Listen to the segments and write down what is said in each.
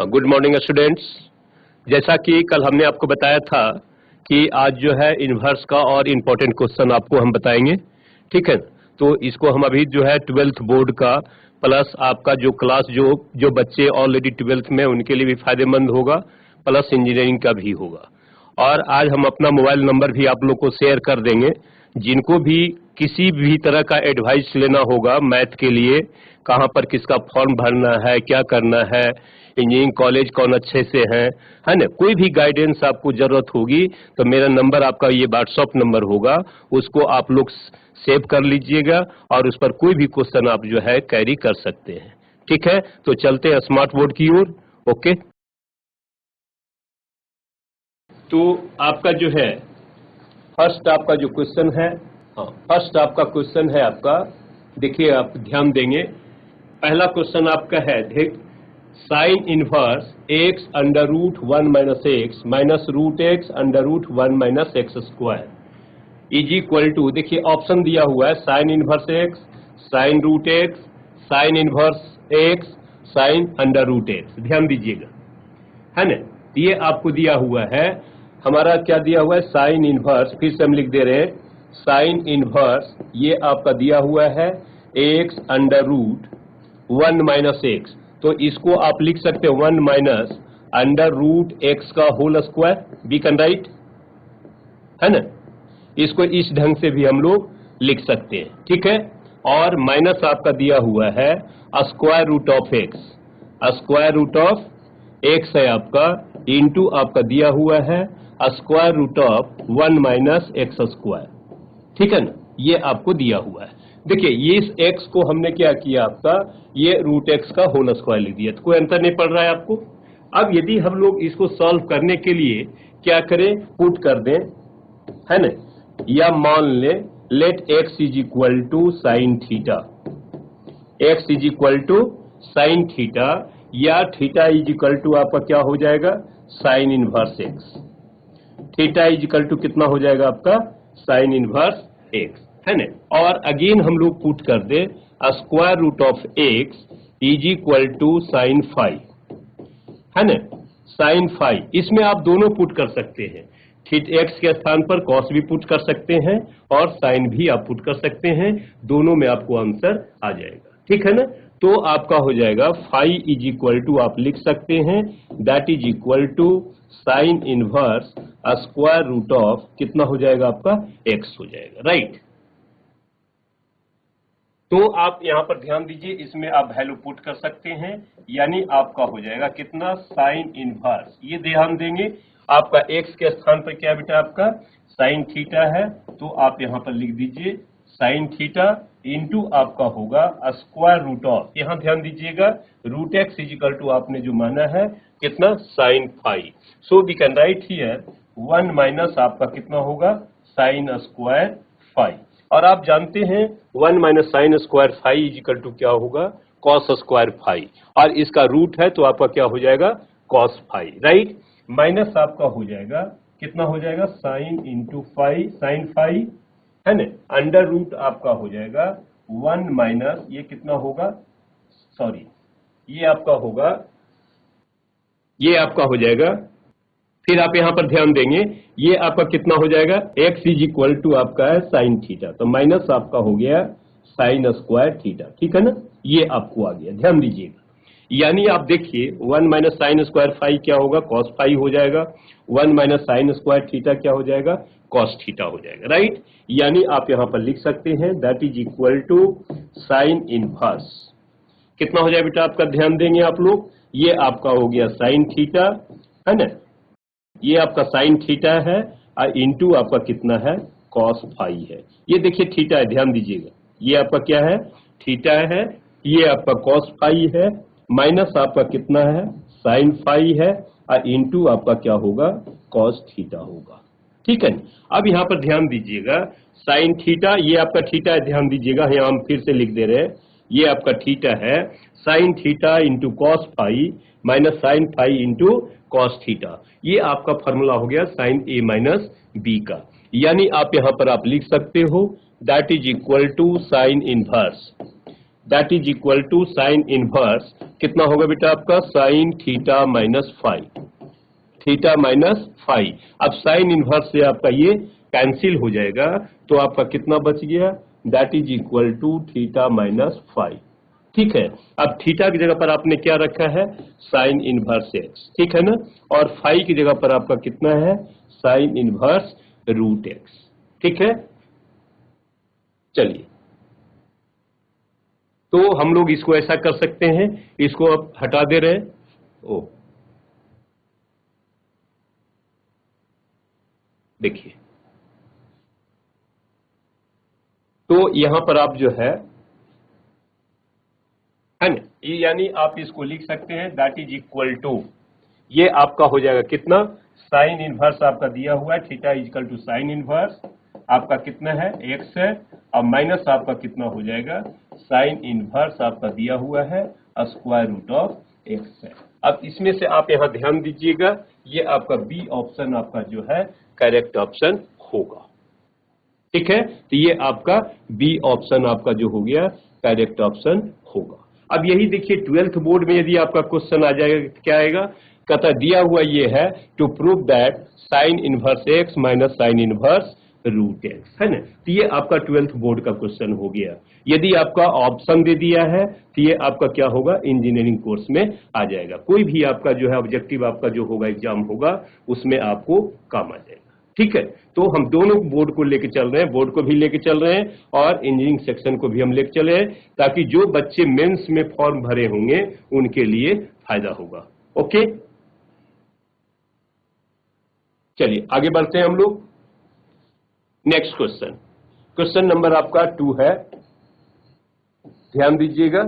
Good morning students. जैसा कि कल हमने आपको बताया था कि आज जो है इन्वर्स का और इम्पोर्टेंट क्वेश्चन आपको हम बताएंगे, ठीक है। तो इसको हम अभी जो है 12th बोर्ड का प्लस आपका जो क्लास जो बच्चे ऑलरेडी 12th में उनके लिए भी फायदेमंद होगा, प्लस इंजीनियरिंग का भी होगा। और आज हम अपना मोबाइल नंबर भी आप लोग को शेयर कर देंगे, जिनको भी किसी भी तरह का एडवाइस लेना होगा मैथ के लिए, कहाँ पर किसका फॉर्म भरना है, क्या करना है, इंजीनियरिंग कॉलेज कौन अच्छे से है ना, कोई भी गाइडेंस आपको जरूरत होगी तो मेरा नंबर आपका ये व्हाट्सएप नंबर होगा, उसको आप लोग सेव कर लीजिएगा और उस पर कोई भी क्वेश्चन आप जो है कैरी कर सकते हैं, ठीक है। तो चलते हैं स्मार्ट बोर्ड की ओर। ओके, तो आपका जो है फर्स्ट आपका जो क्वेश्चन है, फर्स्ट आपका क्वेश्चन है आपका, देखिए आप ध्यान देंगे। पहला क्वेश्चन आपका है, देख sine inverse x under root 1 minus x minus root x under root 1 minus x square is equal to, देखिए ऑप्शन दिया हुआ है sine inverse x, sine root x, sine inverse x, sine under root x. ध्यान दीजिएगा, है ना। ये आपको दिया हुआ है, हमारा क्या दिया हुआ है, साइन इनवर्स, फिर से हम लिख दे रहे हैं साइन इनवर्स, ये आपका दिया हुआ है x under root 1 minus x, तो इसको आप लिख सकते हैं 1 माइनस अंडर रूट एक्स का whole square, we can write, है ना। इसको इस ढंग से भी हम लोग लिख सकते हैं, ठीक है। और माइनस आपका दिया हुआ है square root of x, square root of x है आपका, इंटू आपका दिया हुआ है square root of 1 minus x square, ठीक है ना। ये आपको दिया हुआ है। देखिए ये इस x को हमने क्या किया, आपका ये रूट एक्स का होल स्क्वायर लिख दिया, तो कोई अंतर नहीं पड़ रहा है आपको। अब यदि हम लोग इसको सॉल्व करने के लिए क्या करें, पुट कर दें, है ना, या मान ले let x is equal to sine theta, x is equal to sine theta, या थीटा इज इक्वल टू आपका क्या हो जाएगा, sine inverse x। Theta is equal to कितना हो जाएगा आपका, साइन इनवर्स x, है ना। और अगेन हम लोग पुट कर दे square root of x is equal to sine five, है ना, साइन फाइव। इसमें आप दोनों पुट कर सकते हैं, x के स्थान पर cos भी पुट कर सकते हैं और साइन भी आप पुट कर सकते हैं, दोनों में आपको आंसर आ जाएगा, ठीक है ना। तो आपका हो जाएगा फाइव इज इक्वल टू, आप लिख सकते हैं that is equal to sine inverse square root of कितना हो जाएगा आपका, x हो जाएगा, राइट। तो आप यहां पर ध्यान दीजिए, इसमें आप वैल्यू पुट कर सकते हैं, यानी आपका हो जाएगा कितना, साइन इनवर्स, ये ध्यान देंगे आपका x के स्थान पर क्या बेटा आपका साइन थीटा है, तो आप यहां पर लिख दीजिए साइन थीटा इंटू आपका होगा स्क्वायर रूट ऑफ, यहां ध्यान दीजिएगा root x is equal to आपने जो माना है कितना, sine phi. So we can write here 1 minus आपका कितना होगा, साइन स्क्वायर फाइव। और आप जानते हैं 1 minus sine square phi is equal to क्या होगा, कॉस स्क्वायर फाइव, और इसका रूट है तो आपका क्या हो जाएगा, कॉस फाइव, राइट। माइनस आपका हो जाएगा कितना हो जाएगा, sine into phi, sine five, है ना, अंडर रूट आपका हो जाएगा 1 माइनस ये कितना होगा, सॉरी ये आपका होगा, ये आपका हो जाएगा, फिर आप यहां पर ध्यान देंगे ये आपका कितना हो जाएगा, x इज इक्वल टू आपका है साइन थीटा, तो माइनस आपका हो गया साइन स्क्वायर थीटा, ठीक है ना, ये आपको आ गया, ध्यान दीजिएगा। यानी आप देखिए 1 माइनस साइन स्क्वायर फाइव क्या होगा, कॉस फाइव हो जाएगा, 1 माइनस साइन स्क्वायर थीटा क्या हो जाएगा, कॉस थीटा हो जाएगा, राइट। यानी आप यहां पर लिख सकते हैं that is equal to sine inverse, कितना हो जाए बेटा आपका, ध्यान देंगे आप लोग, ये आपका हो गया साइन थीटा, है ना, ये आपका साइन थीटा है और इंटू आपका कितना है, कॉस फाइव है। ये देखिए थीटा है, ध्यान दीजिएगा, ये आपका क्या है, थीटा है, ये आपका कॉस फाइव है, माइनस आपका कितना है, साइन फाइव है, और इंटू आपका क्या होगा, कॉस थीटा होगा, ठीक है। अब यहाँ पर ध्यान दीजिएगा साइन थीटा, ये आपका थीटा है, ध्यान दीजिएगा, यहाँ हम फिर से लिख दे रहे हैं, ये आपका थीटा है sine theta into cos phi minus sine phi into cos theta, ये आपका फॉर्मूला हो गया साइन ए माइनस बी का। यानी आप यहां पर आप लिख सकते हो that is equal to sine inverse, that is equal to sine inverse कितना होगा बेटा आपका sine theta minus phi, theta minus phi. अब साइन इनवर्स से आपका ये कैंसिल हो जाएगा, तो आपका कितना बच गया, that is equal to theta minus phi. ठीक है, अब थीटा की जगह पर आपने क्या रखा है, साइन इनवर्स एक्स, ठीक है ना, और फाइव की जगह पर आपका कितना है, साइन इनवर्स रूट एक्स। ठीक है, चलिए तो हम लोग इसको ऐसा कर सकते हैं, इसको अब हटा दे रहे हैं। ओ देखिए, तो यहां पर आप जो है ना, ये यानी आप इसको लिख सकते हैं दैट इज इक्वल टू, ये आपका हो जाएगा कितना, साइन इनवर्स आपका दिया हुआ है theta is equal to sine inverse आपका कितना है एक्स है, अब माइनस आपका कितना हो जाएगा, साइन इनवर्स आपका दिया हुआ है स्क्वायर रूट ऑफ एक्स है। अब इसमें से आप यहां ध्यान दीजिएगा, ये आपका बी ऑप्शन आपका जो है करेक्ट ऑप्शन होगा। ठीक है, तो ये आपका बी ऑप्शन आपका जो हो गया करेक्ट ऑप्शन होगा। अब यही देखिए 12th बोर्ड में यदि आपका क्वेश्चन आ जाएगा तो क्या आएगा, कहता दिया हुआ ये है to prove that sine inverse x minus sine inverse root x, है ना, तो ये आपका 12th बोर्ड का क्वेश्चन हो गया। यदि आपका ऑप्शन दे दिया है तो ये आपका क्या होगा, इंजीनियरिंग कोर्स में आ जाएगा। कोई भी आपका जो है ऑब्जेक्टिव आपका जो होगा एग्जाम होगा उसमें आपको काम आ जाएगा। ठीक है, तो हम दोनों बोर्ड को लेके चल रहे हैं, बोर्ड को भी लेके चल रहे हैं और इंजीनियरिंग सेक्शन को भी हम लेके चले हैं, ताकि जो बच्चे मेंस में फॉर्म भरे होंगे उनके लिए फायदा होगा। ओके, चलिए आगे बढ़ते हैं हम लोग। नेक्स्ट क्वेश्चन, क्वेश्चन नंबर आपका 2 है, ध्यान दीजिएगा।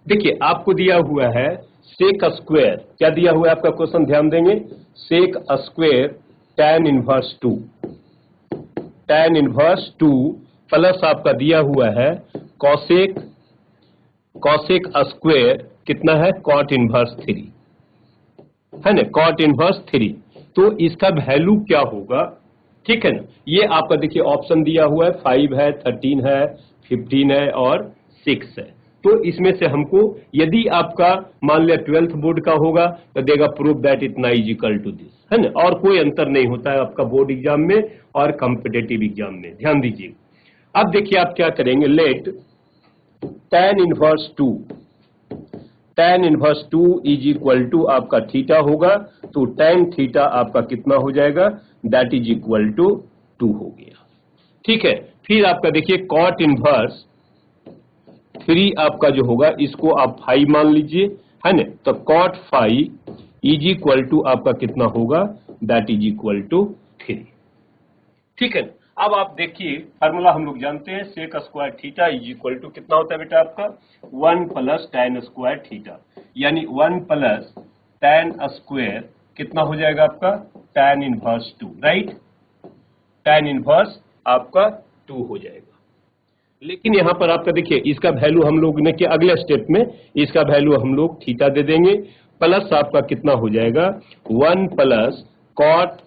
देखिए आपको दिया हुआ है सेक स्क्वायर, क्या दिया हुआ है आपका क्वेश्चन, ध्यान देंगे, sec square tan inverse 2, tan inverse 2 plus आपका दिया हुआ है कॉसेक, कॉसेक स्क्वायर कितना है, कॉट इनवर्स 3, है ना, कॉट इनवर्स 3। तो इसका वैल्यू क्या होगा, ठीक है ना, ये आपका देखिए ऑप्शन दिया हुआ है 5 है, 13 है, 15 है और 6 है। तो इसमें से हमको यदि आपका मान लिया 12th बोर्ड का होगा तो देगा प्रूव दैट इतना इज इक्वल टू दिस, है ना, और कोई अंतर नहीं होता है आपका बोर्ड एग्जाम में और कॉम्पिटेटिव एग्जाम में, ध्यान दीजिए। अब देखिए आप क्या करेंगे, let tan inverse 2, tan inverse 2 is equal to आपका थीटा होगा, तो tan थीटा आपका कितना हो जाएगा, दैट इज इक्वल टू 2 हो गया। ठीक है, फिर आपका देखिए कॉट इनवर्स 3 आपका जो होगा इसको आप 5 मान लीजिए, है ना, तो कॉट 5 इज इक्वल टू आपका कितना होगा, दैट इज इक्वल टू 3। ठीक है, अब आप देखिए फार्मूला हम लोग जानते हैं, sec square theta is equal to कितना होता है बेटा आपका 1 प्लस tan स्क्वायर थीटा, यानी 1 प्लस tan स्क्वायर कितना हो जाएगा आपका tan inverse 2, right, tan inverse आपका 2 हो जाएगा। लेकिन यहां पर आपका देखिए इसका वैल्यू हम लोग ने कि अगले स्टेप में इसका वैल्यू हम लोग थीटा दे देंगे, प्लस आपका कितना हो जाएगा 1 प्लस कॉट,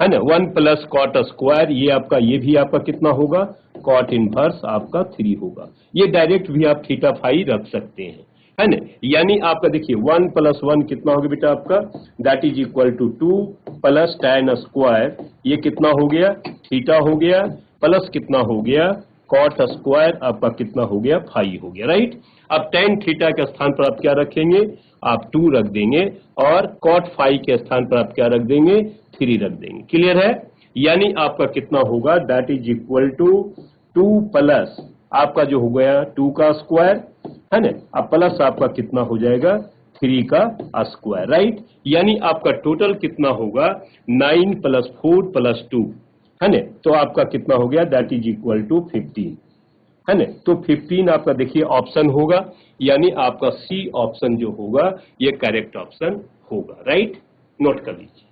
है ना, 1 प्लस कॉट स्क्वायर, ये आपका ये भी आपका कितना होगा, कॉट इनवर्स आपका 3 होगा। ये डायरेक्ट भी आप थीटा 5 रख सकते हैं, है ना, यानी आपका देखिए 1 प्लस 1 कितना होगा बेटा आपका, that is equal to 2 plus tan square, ये कितना हो गया, थीटा हो गया, प्लस कितना हो गया, कॉट स्क्वायर आपका कितना हो गया, 5 हो गया, राइट। अब tan थीटा के स्थान पर आप क्या रखेंगे, आप 2 रख देंगे और कॉट 5 के स्थान पर आप क्या रख देंगे, 3 रख देंगे। क्लियर है, यानी आपका कितना होगा, that is equal to 2 plus आपका जो हो गया 2 का स्क्वायर, है ना, अब प्लस आपका कितना हो जाएगा 3 का स्क्वायर, राइट, यानी आपका टोटल कितना होगा 9 प्लस 4 प्लस 2, है ना, तो आपका कितना हो गया, दैट इज इक्वल टू 15, है ना, तो 15 आपका देखिए ऑप्शन होगा, यानी आपका सी ऑप्शन जो होगा ये करेक्ट ऑप्शन होगा, राइट, नोट कर लीजिए।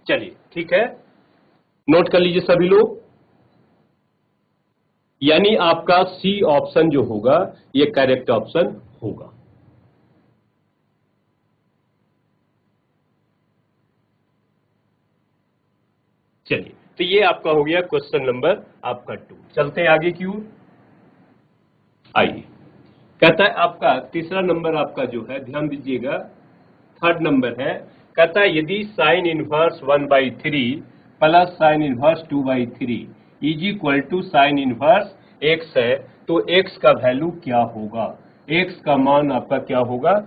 चलिए ठीक है, नोट कर लीजिए सभी लोग, यानी आपका सी ऑप्शन जो होगा ये करेक्ट ऑप्शन होगा। चलिए, तो ये आपका हो गया क्वेश्चन नंबर आपका 2। चलते हैं आगे की ओर। आइए, कहता है आपका तीसरा नंबर आपका जो है, ध्यान दीजिएगा, थर्ड नंबर है। कहता है यदि sine inverse 1/3 plus sine inverse 2/3 is equal to sine inverse x है, तो x का वैल्यू क्या होगा, x का मान आपका क्या होगा,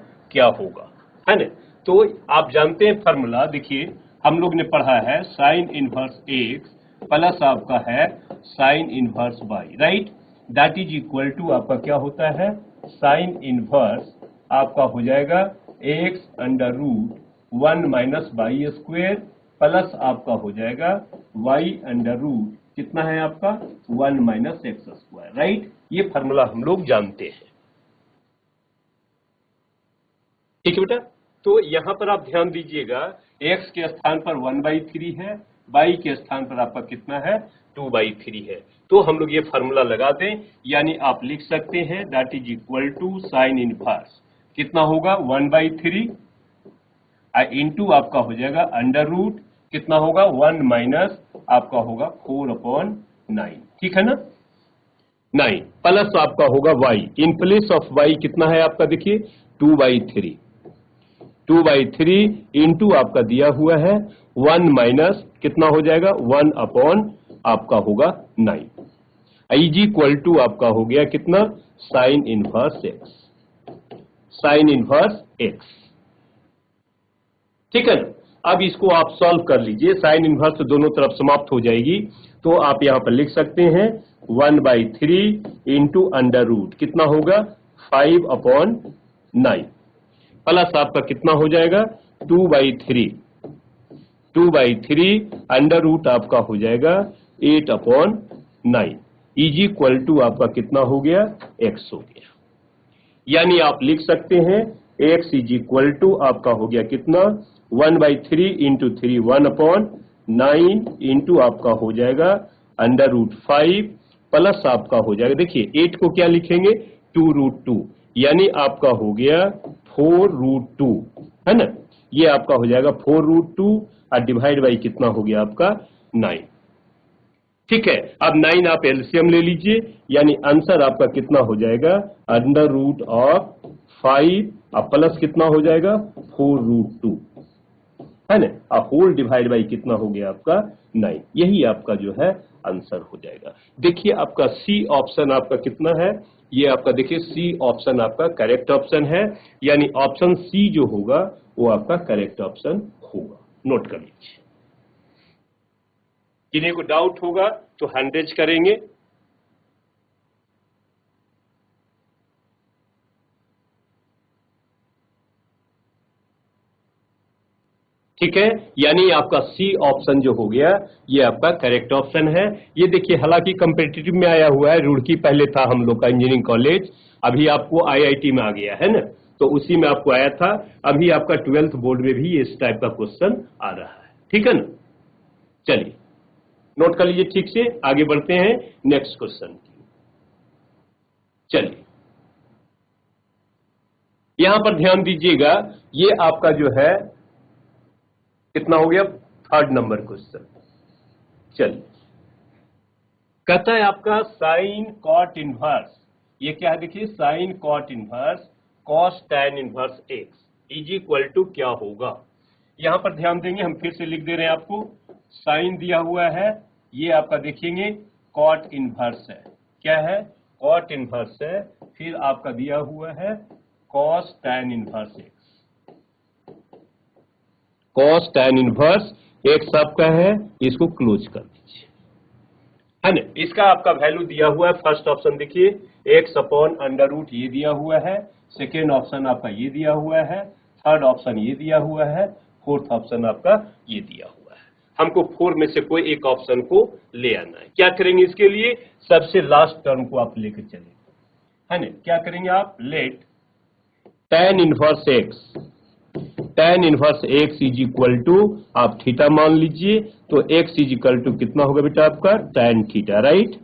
है ना। तो आप जानते हैं फॉर्मूला, देखिए हम लोग ने पढ़ा है साइन इनवर्स x प्लस आपका है sine inverse y, right. That is equal to आपका क्या होता है, साइन इनवर्स आपका हो जाएगा x under root 1 minus y square plus आपका हो जाएगा y अंडर रूट कितना है आपका 1 माइनस एक्स स्क्वायर, राइट। ये फॉर्मूला हम लोग जानते हैं, ठीक है बेटा। तो यहां पर आप ध्यान दीजिएगा, x के स्थान पर 1/3 है, y के स्थान पर आपका कितना है 2/3 है। तो हम लोग ये फॉर्मूला लगा दें, यानी आप लिख सकते हैं that is equal to sine inverse कितना होगा 1/3 इंटू आपका हो जाएगा अंडर रूट कितना होगा 1 माइनस आपका होगा 4/9, ठीक है ना, 9 प्लस आपका होगा y in place of y कितना है आपका, देखिए 2/3 इंटू आपका दिया हुआ है 1 माइनस कितना हो जाएगा 1 अपॉन आपका होगा 9 इज इक्वल टू आपका हो गया कितना sign inverse x, sign inverse x, ठीक है ना। अब इसको आप सॉल्व कर लीजिए, साइन इनवर्स तो दोनों तरफ समाप्त हो जाएगी, तो आप यहां पर लिख सकते हैं 1/3 इंटू अंडर रूट कितना होगा 5/9 प्लस आपका कितना हो जाएगा 2/3 अंडर रूट आपका हो जाएगा 8/9 इज इक्वल टू आपका कितना हो गया x हो गया। यानी आप लिख सकते हैं x इज इक्वल टू आपका हो गया कितना 1/3 इंटू 3 1/9 इंटू आपका हो जाएगा अंडर रूट 5 प्लस आपका हो जाएगा, देखिए 8 को क्या लिखेंगे 2√2, यानी आपका हो गया 4√2, है ना। ये आपका हो जाएगा 4√2 और डिवाइड बाई कितना हो गया आपका 9, ठीक है। अब 9 आप एलसीएम ले लीजिए, यानी आंसर आपका कितना हो जाएगा अंडर रूट ऑफ 5 और प्लस कितना हो जाएगा 4√2, है ना, और होल डिवाइड बाई कितना हो गया आपका 9, यही आपका जो है आंसर हो जाएगा। देखिए आपका सी ऑप्शन आपका कितना है, ये आपका देखिए सी ऑप्शन आपका करेक्ट ऑप्शन है, यानी ऑप्शन सी जो होगा वो आपका करेक्ट ऑप्शन होगा, नोट कर लीजिए। किन्हीं को डाउट होगा तो हैंड रेज करेंगे। ठीक है, यानी आपका सी ऑप्शन जो हो गया ये आपका करेक्ट ऑप्शन है। ये देखिए हालांकि कॉम्पिटिटिव में आया हुआ है, रुड़की पहले था हम लोग का इंजीनियरिंग कॉलेज, अभी आपको आईआईटी में आ गया है ना, तो उसी में आपको आया था। अभी आपका 12th बोर्ड में भी इस टाइप का क्वेश्चन आ रहा है, ठीक है ना। चलिए नोट कर लीजिए ठीक से, आगे बढ़ते हैं नेक्स्ट क्वेश्चन की। चलिए यहां पर ध्यान दीजिएगा, ये आपका जो है कितना हो गया 3rd नंबर क्वेश्चन। चलिए कहता है आपका साइन कॉट इनवर्स, ये क्या है देखिए sine cot inverse cos tan inverse x is equal to क्या होगा। यहां पर ध्यान देंगे, हम फिर से लिख दे रहे हैं आपको, साइन दिया हुआ है, ये आपका देखेंगे कॉट इनवर्स है, क्या है कॉट इनवर्स है, फिर आपका दिया हुआ है cos tan inverse x, cos tan inverse x आपका है, इसको क्लोज कर दीजिए, है ना। इसका आपका वैल्यू दिया हुआ है, फर्स्ट ऑप्शन देखिए एक्स अपॉन अंडर रूट ये दिया हुआ है, सेकेंड ऑप्शन आपका ये दिया हुआ है, थर्ड ऑप्शन ये दिया हुआ है, फोर्थ ऑप्शन आपका ये दिया हुआ है। हमको 4 में से कोई एक ऑप्शन को ले आना है। क्या करेंगे इसके लिए, सबसे लास्ट टर्म को आप लेकर चलेंगे, है ना। क्या करेंगे आप, let tan inverse x, tan inverse x is equal to आप थीटा मान लीजिए, तो एक्स इज इक्वल टू कितना होगा बेटा आपका tan theta, right,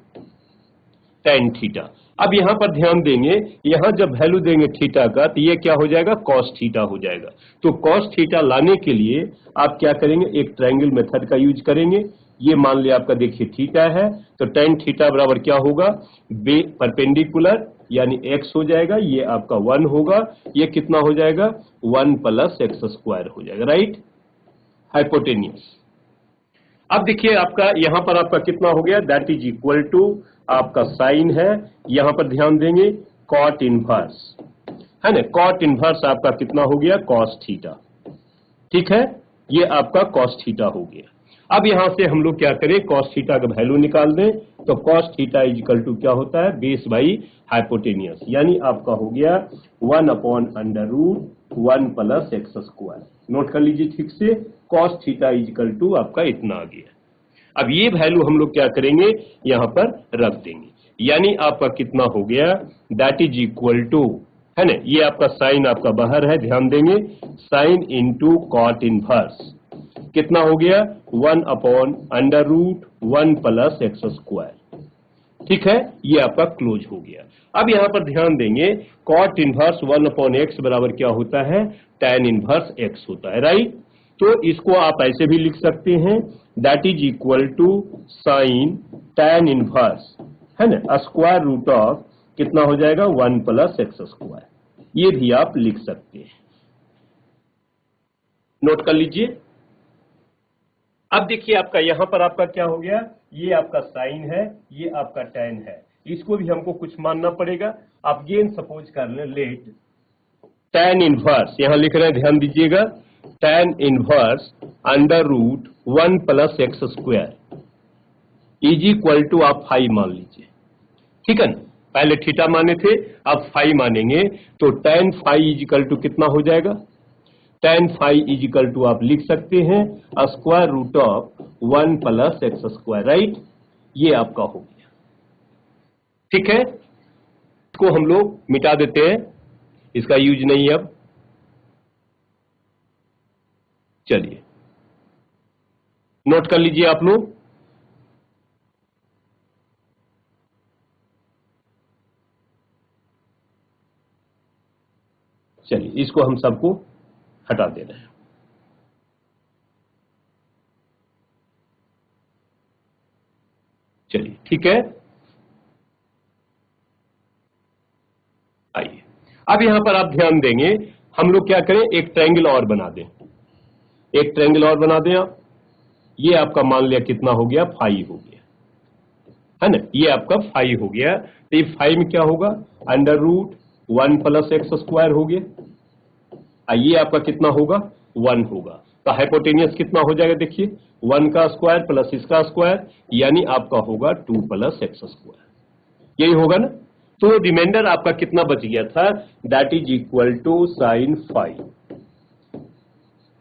tan theta. अब यहां पर ध्यान देंगे, यहां जब वैल्यू देंगे थीटा का तो ये क्या हो जाएगा कॉस थीटा हो जाएगा। तो कॉस थीटा लाने के लिए आप क्या करेंगे, एक ट्रायंगल मेथड का यूज करेंगे, ये मान लिया आपका देखिए थीटा है, तो tan थीटा बराबर क्या होगा, परपेंडिकुलर यानी x हो जाएगा, ये आपका 1 होगा, ये कितना हो जाएगा 1 प्लस एक्स स्क्वायर हो जाएगा, राइट, हाइपोटेनियस। अब देखिए आपका यहां पर आपका कितना हो गया, दैट इज इक्वल टू आपका साइन है, यहां पर ध्यान देंगे कॉट इनवर्स है ना, कॉट इनवर्स आपका कितना हो गया कॉस थीटा, ठीक है, ये आपका कॉस थीटा हो गया। अब यहां से हम लोग क्या करें, कॉस थीटा का वैल्यू निकाल दें, तो cos theta is equal to क्या होता है, बेस बाई हाइपोटेनियस, यानी आपका हो गया 1/√1 प्लस एक्स स्क्वायर। नोट कर लीजिए ठीक से, cos theta is equal to आपका इतना आ गया। अब ये वैल्यू हम लोग क्या करेंगे, यहां पर रख देंगे, यानी आपका कितना हो गया, दैट इज इक्वल टू है ना, ये आपका साइन आपका बाहर है, ध्यान देंगे, साइन इंटू कॉट इनवर्स कितना हो गया 1/√1 प्लस एक्स स्क्वायर, ठीक है, ये आपका क्लोज हो गया। अब यहां पर ध्यान देंगे कॉट इनवर्स 1/x बराबर क्या होता है, tan इनवर्स x होता है, राइट। तो इसको आप ऐसे भी लिख सकते हैं, that is equal to sine tan inverse है ना स्क्वायर रूट ऑफ कितना हो जाएगा 1 प्लस एक्स स्क्वायर, ये भी आप लिख सकते हैं, नोट कर लीजिए। अब देखिए आपका यहां पर आपका क्या हो गया, ये आपका साइन है, ये आपका tan है, इसको भी हमको कुछ मानना पड़ेगा। आप गेन सपोज कर लें, लेट tan इनवर्स यहां लिख रहे हैं, ध्यान दीजिएगा, tan inverse √1 plus x square is equal to आप 5 मान लीजिए, ठीक है ना, पहले थीटा माने थे, अब 5 मानेंगे, तो tan 5 इज इक्वल टू कितना हो जाएगा, tan 5 इज इक्वल टू आप लिख सकते हैं square root of 1 plus x square, right, ये आपका हो गया, ठीक है। इसको हम लोग मिटा देते हैं, इसका यूज नहीं है अब, चलिए नोट कर लीजिए आप लोग। चलिए इसको हम सबको हटा दे रहे हैं, चलिए ठीक है। आइए अब यहां पर आप ध्यान देंगे, हम लोग क्या करें, एक ट्रायंगल और बना दें, एक ट्रायंगल और बना दें आप, ये आपका मान लिया कितना हो गया 5 हो गया है ना, ये आपका 5 हो गया, तो ये 5 में क्या होगा √1 प्लस एक्स स्क्वायर हो गया, ये आपका कितना होगा 1 होगा, तो हाइपोटेनियस कितना हो जाएगा, देखिए 1 का स्क्वायर प्लस इसका स्क्वायर, यानी आपका होगा 2 प्लस एक्स स्क्वायर, यही होगा ना। तो रिमाइंडर आपका कितना बच गया था, that is equal to sine 5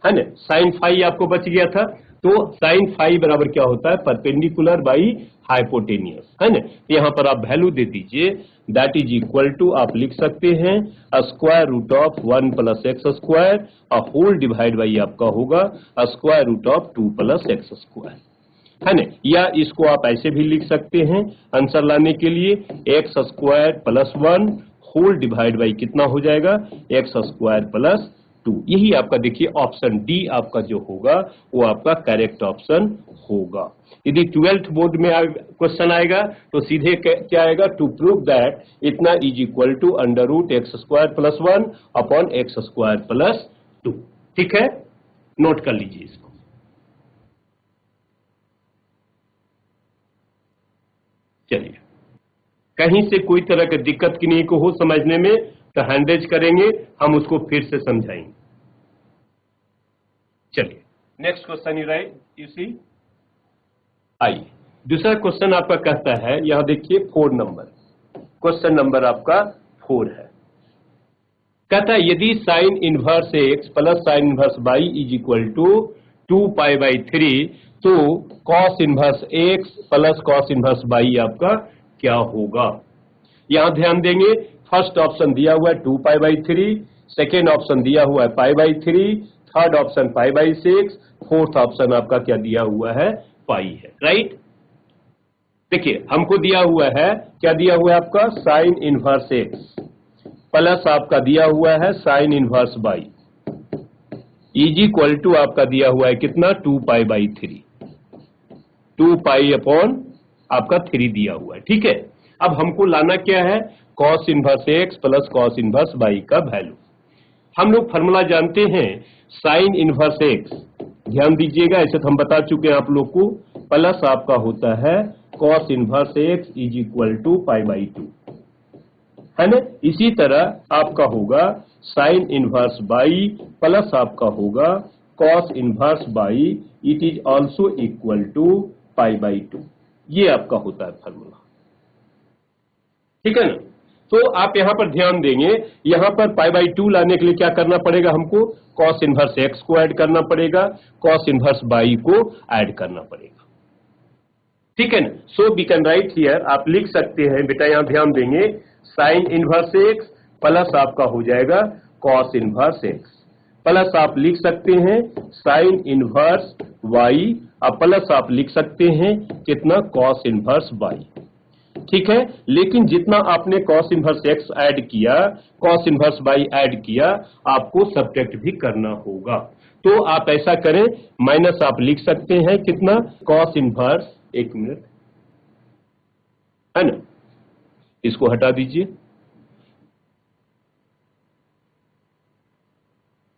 है ना, साइन 5 आपको बच गया था। तो साइन 5 बराबर क्या होता है, परपेंडिकुलर बाई हाइपोटेनियस है ना, यहां पर आप वैल्यू दे दीजिए, दैट इज इक्वल टू आप लिख सकते हैं square root of 1 plus x square whole divide by आपका होगा square root of 2 plus x square है ना, या इसको आप ऐसे भी लिख सकते हैं आंसर लाने के लिए, x square plus 1 whole divide by कितना हो जाएगा एक्स स्क्वायर प्लस 2, यही आपका देखिए ऑप्शन डी आपका जो होगा वो आपका करेक्ट ऑप्शन होगा। यदि 12th बोर्ड में क्वेश्चन आएगा तो सीधे क्या आएगा, टू प्रूव दैट इतना is equal to √x² plus 1 upon x² plus 2, ठीक है, नोट कर लीजिए इसको। चलिए कहीं से कोई तरह की दिक्कत की नहीं को हो समझने में, तो हैंडेज करेंगे, हम उसको फिर से समझाएंगे। चलिए next question you right, you see, आइए दूसरा क्वेश्चन आपका कहता है, यहां देखिए 4 नंबर, क्वेश्चन नंबर आपका 4 है, कहता है यदि sine inverse x plus sine inverse y is equal to 2π/3, तो cos inverse x plus cos inverse y आपका क्या होगा। यहां ध्यान देंगे, फर्स्ट ऑप्शन दिया हुआ है 2π/3, सेकेंड ऑप्शन दिया हुआ है π/3, थर्ड ऑप्शन π/6, फोर्थ ऑप्शन आपका क्या दिया हुआ है पाई है, राइट। देखिए हमको दिया हुआ है, क्या दिया हुआ है आपका साइन इनवर्स x प्लस आपका दिया हुआ है sine inverse y is equal to आपका दिया हुआ है कितना 2π/3, 2 पाई अपॉन आपका 3 दिया हुआ है, ठीक है। अब हमको लाना क्या है, cos inverse x plus cos inverse y का वैल्यू। हम लोग फॉर्मूला जानते हैं साइन इनवर्स x, ध्यान दीजिएगा, ऐसे तो हम बता चुके हैं आप लोग को, प्लस आपका होता है cos inverse x is equal to pi by 2, है ना। इसी तरह आपका होगा साइन इनवर्स y प्लस आपका होगा cos inverse y, it is also equal to pi by 2। ये आपका होता है फॉर्मूला, ठीक है ना। तो आप यहां पर ध्यान देंगे, यहां पर पाई बाई 2 लाने के लिए क्या करना पड़ेगा हमको, cos इनवर्स x को ऐड करना पड़ेगा, cos इनवर्स y को ऐड करना पड़ेगा, ठीक है ना। So we can write here, आप लिख सकते हैं बेटा, यहां ध्यान देंगे, साइन इनवर्स x प्लस आपका हो जाएगा cos इनवर्स x, प्लस आप लिख सकते हैं साइन इनवर्स y, अब प्लस आप लिख सकते हैं कितना, cos इनवर्स y, ठीक है। लेकिन जितना आपने cos इनवर्स x ऐड किया, cos इनवर्स y ऐड किया, आपको सब्ट्रैक्ट भी करना होगा। तो आप ऐसा करें, माइनस आप लिख सकते हैं कितना, cos इनवर्स, एक मिनट, है ना, इसको हटा दीजिए।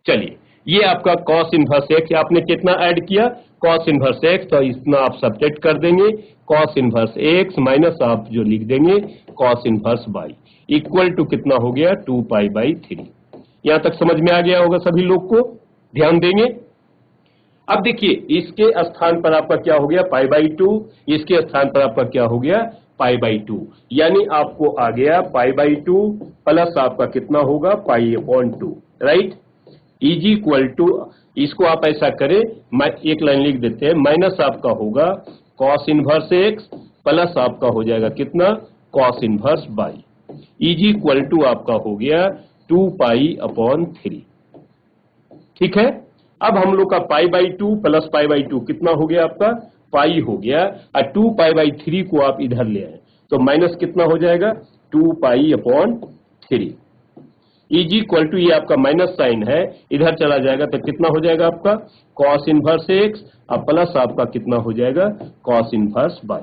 चलिए, ये आपका cos इनवर्स x आपने कितना ऐड किया, cos इनवर्स x, तो इतना आप सब्ट्रैक्ट कर देंगे, cos इनवर्स x माइनस आप जो लिख देंगे cos inverse y equal to कितना हो गया, 2 पाई बाई 3। यहां तक समझ में आ गया होगा सभी लोग को, ध्यान देंगे। अब देखिए, इसके स्थान पर आपका क्या हो गया, पाई बाई 2, इसके स्थान पर आपका क्या हो गया, पाई बाई 2, यानी आपको आ गया पाई बाई 2 प्लस आपका कितना होगा, pi upon 2, right, is equal to, इसको आप ऐसा करें, एक लाइन लिख देते हैं, माइनस आपका होगा cos इनवर्स x प्लस आपका हो जाएगा कितना, cos inverse y, is equal to आपका हो गया 2 पाई अपॉन 3, ठीक है। अब हम लोग का पाई बाई 2 प्लस पाई बाई 2 कितना हो गया आपका, पाई हो गया, और 2 पाई बाई 3 को आप इधर ले आए तो माइनस कितना हो जाएगा, 2 pi upon 3, is equal to, ये आपका माइनस साइन है, इधर चला जाएगा तो कितना हो जाएगा आपका cos इनवर्स x, अब प्लस आपका कितना हो जाएगा cos इनवर्स y,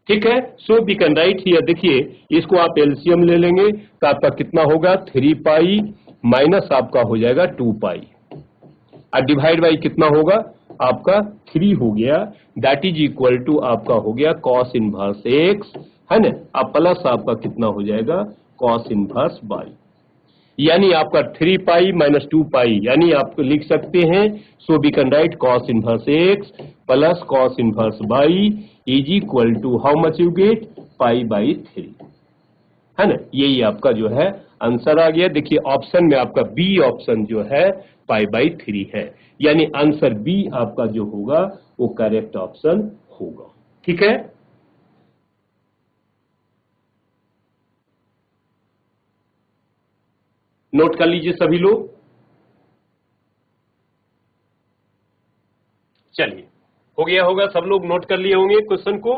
ठीक है। So we can write here, देखिए इसको आप एलसीएम ले लेंगे तो आपका कितना होगा, 3 पाई माइनस आपका हो जाएगा 2 पाई, और डिवाइड बाई कितना होगा आपका 3 हो गया, दैट इज इक्वल टू आपका हो गया cos इनवर्स x, है ना, अब प्लस आपका कितना हो जाएगा cos इनवर्स y, यानी आपका 3 पाई माइनस 2 पाई, यानी आप लिख सकते हैं, so we can write cos inverse x plus cos inverse y is equal to how much you get, pi by 3, है ना। यही आपका जो है आंसर आ गया। देखिए ऑप्शन में आपका बी ऑप्शन जो है पाई बाई 3 है, यानी आंसर बी आपका जो होगा वो करेक्ट ऑप्शन होगा, ठीक है। नोट कर लीजिए सभी लोग। चलिए, हो गया होगा, सब लोग नोट कर लिए होंगे क्वेश्चन को।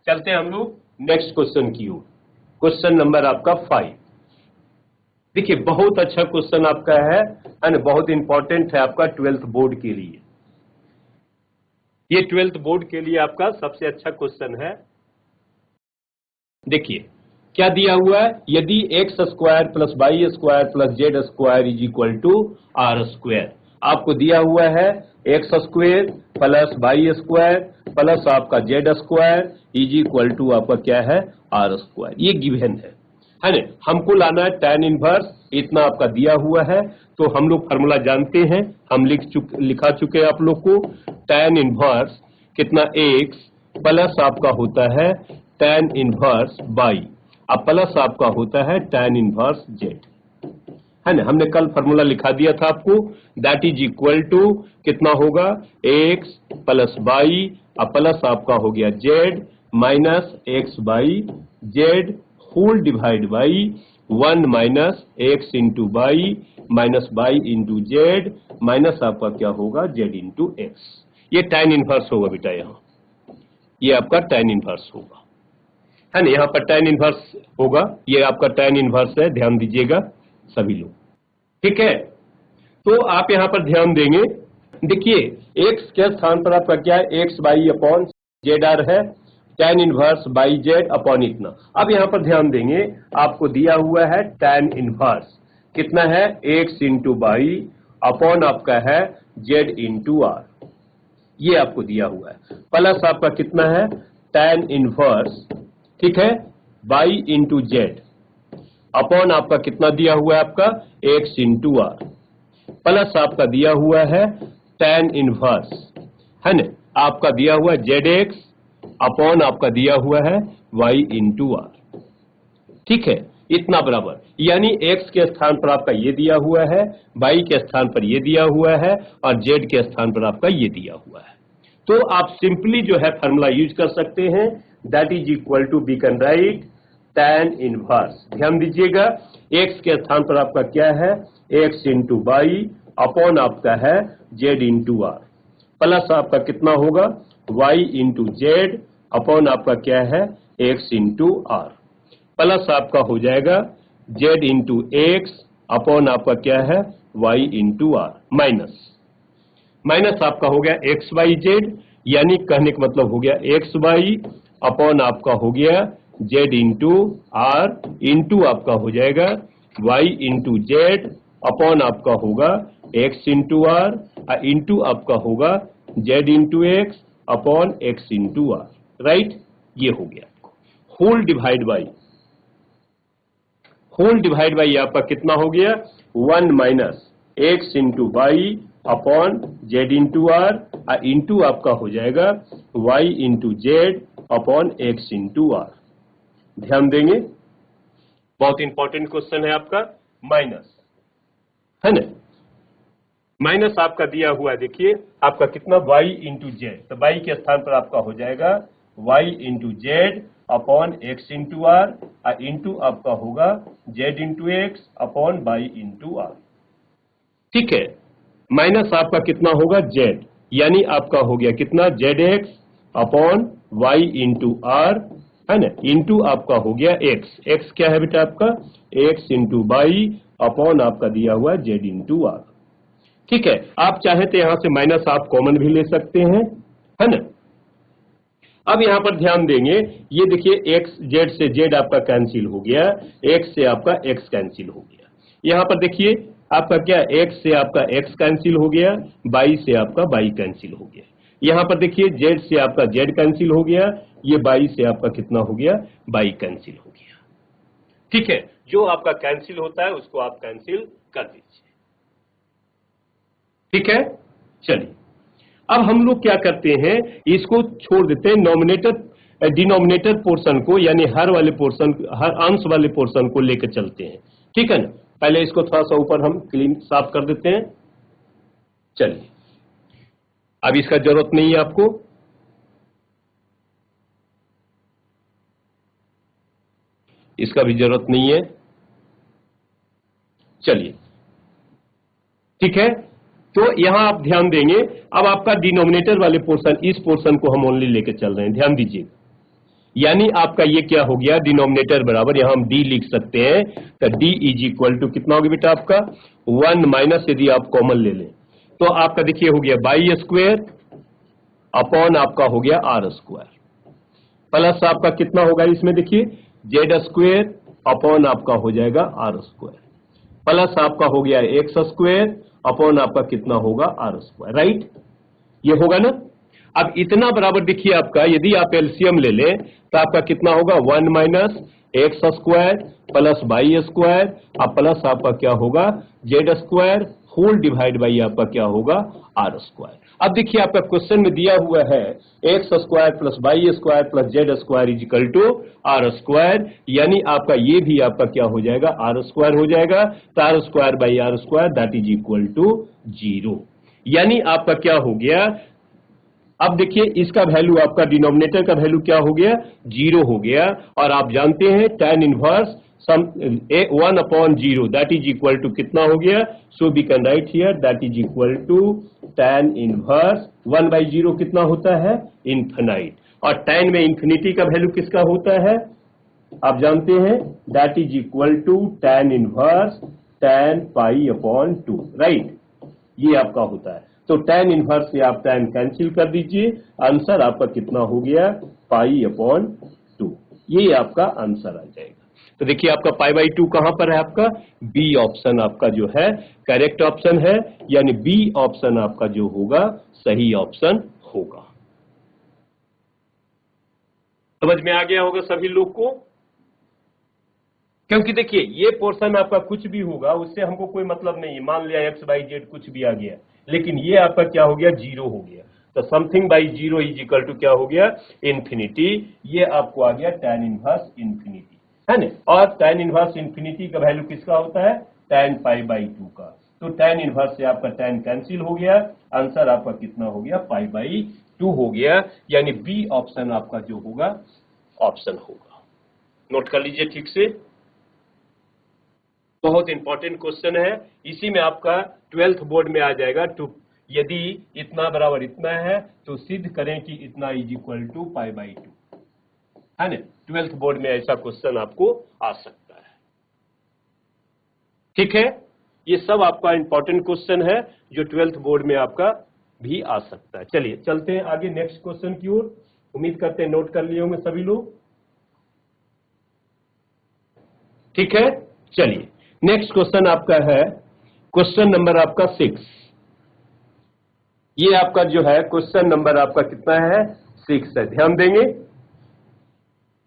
चलते हैं हम लोग नेक्स्ट क्वेश्चन की ओर, क्वेश्चन नंबर आपका 5। देखिए बहुत अच्छा क्वेश्चन आपका है एंड बहुत इंपॉर्टेंट है आपका 12th बोर्ड के लिए। ये 12th बोर्ड के लिए आपका सबसे अच्छा क्वेश्चन है। देखिए क्या दिया हुआ है, यदि x square plus y square plus z square is equal to r square, आपको दिया हुआ है x square plus y square plus आपका z square is equal to आपका क्या है, आर स्क्वायर, ये गिवन है ना। हमको लाना है tan इनवर्स, इतना आपका दिया हुआ है, तो हम लोग फार्मूला जानते हैं, हम लिखा चुके हैं आप लोग को, tan इनवर्स कितना x प्लस आपका होता है tan इनवर्स y, अब प्लस आपका होता है tan इनवर्स z, है ना। हमने कल फार्मूला लिखा दिया था आपको, दैट इज इक्वल टू कितना होगा, x प्लस y, अब प्लस आपका हो गया z minus x by z whole divide by 1 minus x into by minus y into z minus आपका क्या होगा z इंटू x। ये tan इनवर्स होगा बेटा, यहाँ ये आपका tan इनवर्स होगा, है ना। यहाँ पर tan इनवर्स होगा, ये आपका tan इनवर्स है, ध्यान दीजिएगा सभी लोग, ठीक है। तो आप यहाँ पर ध्यान देंगे, देखिए x के स्थान पर आपका क्या है, x by upon z r है, tan inverse by z upon इतना। अब यहां पर ध्यान देंगे, आपको दिया हुआ है tan इनवर्स कितना है, x इंटू बाई अपॉन आपका है जेड इंटू आर, ये आपको दिया हुआ है। प्लस आपका कितना है tan इनवर्स, ठीक है, बाई इंटू जेड अपॉन आपका कितना दिया हुआ है आपका x इंटू आर, प्लस आपका दिया हुआ है tan इनवर्स, है ना, आपका दिया हुआ है जेड एक्स अपॉन आपका दिया हुआ है y इंटू आर। ठीक है, इतना बराबर, यानी x के स्थान पर आपका ये दिया हुआ है, y के स्थान पर ये दिया हुआ है और z के स्थान पर आपका ये दिया हुआ है। तो आप सिंपली जो है फार्मूला यूज कर सकते हैं, that is equal to we can write tan inverse. ध्यान दीजिएगा, x के स्थान पर आपका क्या है, x इंटू बाई अपॉन आपका है z इंटू आर, प्लस आपका कितना होगा y इंटू जेड अपॉन आपका क्या है x इंटू आर, प्लस आपका हो जाएगा z इंटू एक्स अपॉन आपका क्या है y इंटू आर, माइनस आपका हो गया x बाई जेड, यानी कहने का मतलब हो गया x बाई अपॉन आपका हो गया z इंटू आर इंटू आपका हो जाएगा y इंटू जेड अपॉन आपका होगा x इंटू आर इंटू आपका होगा z into x upon x into r, right. ये हो गया होल डिवाइड बाई आपका कितना हो गया 1 minus x into by upon z into r into आपका हो जाएगा y into z upon x into r. ध्यान देंगे, बहुत इंपॉर्टेंट क्वेश्चन है आपका, माइनस, है ना, माइनस आपका दिया हुआ है, देखिए आपका कितना y इंटू जेड, तो y के स्थान पर आपका हो जाएगा y into z upon x into r into आपका होगा z into x upon y into r. ठीक है, माइनस आपका कितना होगा z, यानी आपका हो गया कितना z x upon y into r, है ना, इंटू आपका हो गया x क्या है बेटा आपका x इंटू बाई अपॉन आपका दिया हुआ z इंटू आर। ठीक है, आप चाहे तो यहां से माइनस आप कॉमन भी ले सकते हैं, है ना। अब यहां पर ध्यान देंगे, ये देखिए x z से z आपका कैंसिल हो गया, x से आपका x कैंसिल हो गया, यहां पर देखिए आपका क्या x से आपका x कैंसिल हो गया, y से आपका y कैंसिल हो गया, यहां पर देखिए z से आपका z कैंसिल हो गया, ये y से आपका कितना हो गया y कैंसिल हो गया। ठीक है, जो आपका कैंसिल होता है उसको आप कैंसिल कर दीजिए। ठीक है, चलिए अब हम लोग क्या करते हैं, इसको छोड़ देते हैं, नॉमिनेटर डिनोमिनेटर पोर्शन को, यानी हर वाले पोर्शन, हर अंश वाले पोर्शन को लेकर चलते हैं। ठीक है ना, पहले इसको थोड़ा सा ऊपर हम क्लीन साफ कर देते हैं। चलिए, अब इसका जरूरत नहीं है आपको, इसका भी जरूरत नहीं है। चलिए, ठीक है, तो यहां आप ध्यान देंगे, अब आपका डिनोमिनेटर वाले पोर्शन, इस पोर्शन को हम ओनली लेके चल रहे हैं, ध्यान दीजिए, यानी आपका ये क्या हो गया डिनोमिनेटर बराबर, यहां हम d लिख सकते हैं, तो d इज इक्वल टू कितना होगा बेटा आपका 1 माइनस, यदि आप कॉमन ले लें तो आपका देखिए हो गया बाई स्क्वायर अपॉन आपका हो गया आर स्क्वायर, प्लस आपका कितना होगा इसमें देखिए जेड स्क्वायर अपॉन आपका हो जाएगा आर स्क्वायर, प्लस आपका हो गया एक्स स्क्वायर अपॉन आपका कितना होगा आर स्क्वायर, राइट, ये होगा ना। अब इतना बराबर देखिए आपका, यदि आप एलसीएम ले लें तो आपका कितना होगा 1 minus x square plus y square और प्लस आपका क्या होगा z square whole divide by आपका क्या होगा आर स्क्वायर। अब देखिए आपका क्वेश्चन में दिया हुआ है x square plus y square plus z square is equal to r square, यानी आपका ये भी आपका क्या हो जाएगा आर स्क्वायर हो जाएगा, तो r square by r square that is equal to 0, यानी आपका क्या हो गया, अब देखिए इसका वैल्यू आपका डिनोमिनेटर का वैल्यू क्या हो गया 0 हो गया, और आप जानते हैं tan inverse 1 upon 0 that is equal to कितना हो गया, so we can write here that is equal to tan inverse 1/0 कितना होता है इन्फिनाइट, और tan में इंफिनिटी का वैल्यू किसका होता है आप जानते हैं, that is equal to tan inverse tan pi upon 2, right, ये आपका होता है। तो tan इनवर्स से आप tan कैंसिल कर दीजिए, आंसर आपका कितना हो गया, π/2। ये आपका आंसर आ जाएगा। तो देखिए आपका π/2 कहां पर है, आपका बी ऑप्शन आपका जो है करेक्ट ऑप्शन है, यानी बी ऑप्शन आपका जो होगा सही ऑप्शन होगा। समझ में आ गया होगा सभी लोग को, क्योंकि देखिए ये पोर्शन आपका कुछ भी होगा उससे हमको कोई मतलब नहीं है। मान लिया x बाई जेड कुछ भी आ गया, लेकिन ये आपका क्या हो गया, जीरो हो गया। तो something by zero is equal to क्या हो गया, इन्फिनिटी। ये आपको आ गया tan इनवर्स इन्फिनिटी, है ना। और tan इनवर्स इन्फिनिटी का वैल्यू किसका होता है, tan π/2 का। तो tan इनवर्स से आपका tan कैंसिल हो गया, आंसर आपका कितना हो गया, π/2 हो गया, यानी बी ऑप्शन आपका जो होगा ऑप्शन होगा। नोट कर लीजिए ठीक से, बहुत इंपॉर्टेंट क्वेश्चन है। इसी में आपका 12th बोर्ड में आ जाएगा। टू यदि इतना बराबर इतना है तो सिद्ध करें कि इतना इज इक्वल टू π/2, है ना। 12th बोर्ड में ऐसा क्वेश्चन आपको आ सकता है, ठीक है। ये सब आपका इंपॉर्टेंट क्वेश्चन है जो 12th बोर्ड में आपका भी आ सकता है। चलिए चलते हैं आगे नेक्स्ट क्वेश्चन की ओर। उम्मीद करते हैं नोट कर लिए होंगे सभी लोग, ठीक है। चलिए नेक्स्ट क्वेश्चन आपका है क्वेश्चन नंबर आपका 6। ये आपका जो है क्वेश्चन नंबर आपका कितना है, 6 है। ध्यान देंगे,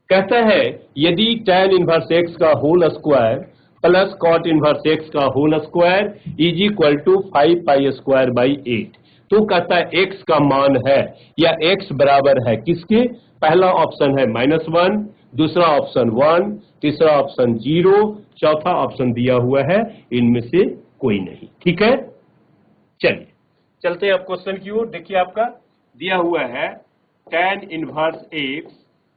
कहता है यदि tan इनवर्स x का whole square plus cot inverse x का whole square is equal to 5π²/8, तो कहता है x का मान है या x बराबर है किसके, पहला ऑप्शन है -1, दूसरा ऑप्शन 1, तीसरा ऑप्शन 0, चौथा ऑप्शन दिया हुआ है इनमें से कोई नहीं, ठीक है। चलिए चलते हैं आप क्वेश्चन की ओर। देखिए आपका दिया हुआ है tan इनवर्स x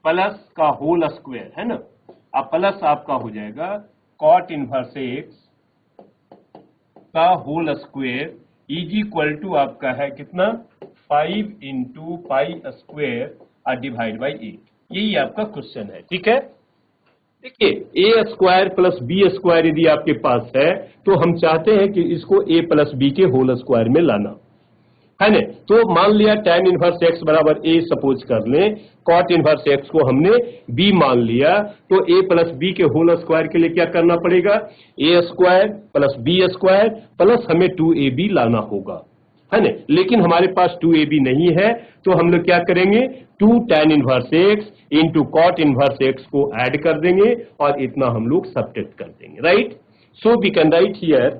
प्लस का होल स्क्वायर, है ना। अब प्लस आपका हो जाएगा cot इनवर्स x का whole square is equal to आपका है कितना, 5 × π² डिवाइड बाई 8। यही आपका क्वेश्चन है, ठीक है। देखिए a² प्लस b² यदि आपके पास है तो हम चाहते हैं कि इसको a प्लस b के होल स्क्वायर में लाना, है ना। तो मान लिया tan इनवर्स x बराबर a सपोज कर लें, cot इनवर्स x को हमने b मान लिया, तो a प्लस b के होल स्क्वायर के लिए क्या करना पड़ेगा, a² प्लस b² प्लस हमें 2ab लाना होगा, है ना। लेकिन हमारे पास 2ab नहीं है, तो हम लोग क्या करेंगे, 2 tan inverse x into cot inverse x को ऐड कर देंगे और इतना हम लोग सब्ट्रैक्ट कर देंगे, right. So we can write here,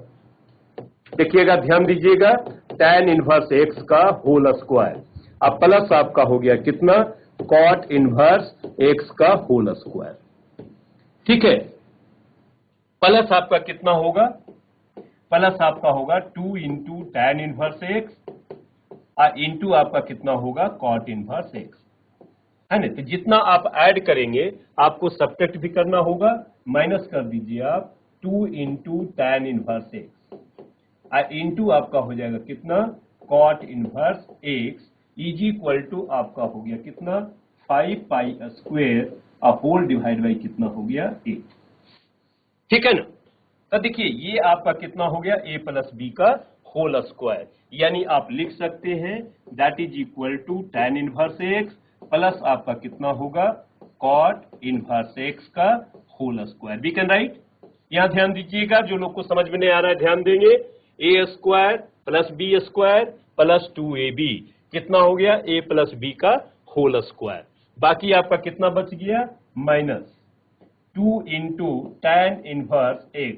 देखिएगा ध्यान दीजिएगा, tan इनवर्स x का होल स्क्वायर, अब प्लस आपका हो गया कितना, cot इनवर्स x का होल स्क्वायर, ठीक है। प्लस आपका कितना होगा, प्लस आपका होगा 2 × tan इनवर्स x और इंटू आपका कितना होगा, cot इनवर्स x, है ना। तो जितना आप ऐड करेंगे आपको सब्ट्रैक्ट भी करना होगा, माइनस कर दीजिए आप 2 × tan इनवर्स x और इंटू आपका हो जाएगा कितना, cot inverse x is equal to आपका हो गया कितना, 5π² होल डिवाइड बाई कितना हो गया, 8, ठीक है ना। तो देखिए ये आपका कितना हो गया, a प्लस b का होल स्क्वायर, यानी आप लिख सकते हैं that is equal to tan inverse x plus आपका कितना होगा, cot इनवर्स x का whole square. We can write, यहां ध्यान दीजिएगा, जो लोग को समझ में नहीं आ रहा है ध्यान देंगे, a² plus b² plus 2ab कितना हो गया, a प्लस b का होल स्क्वायर। बाकी आपका कितना बच गया, माइनस 2 × tan इनवर्स x,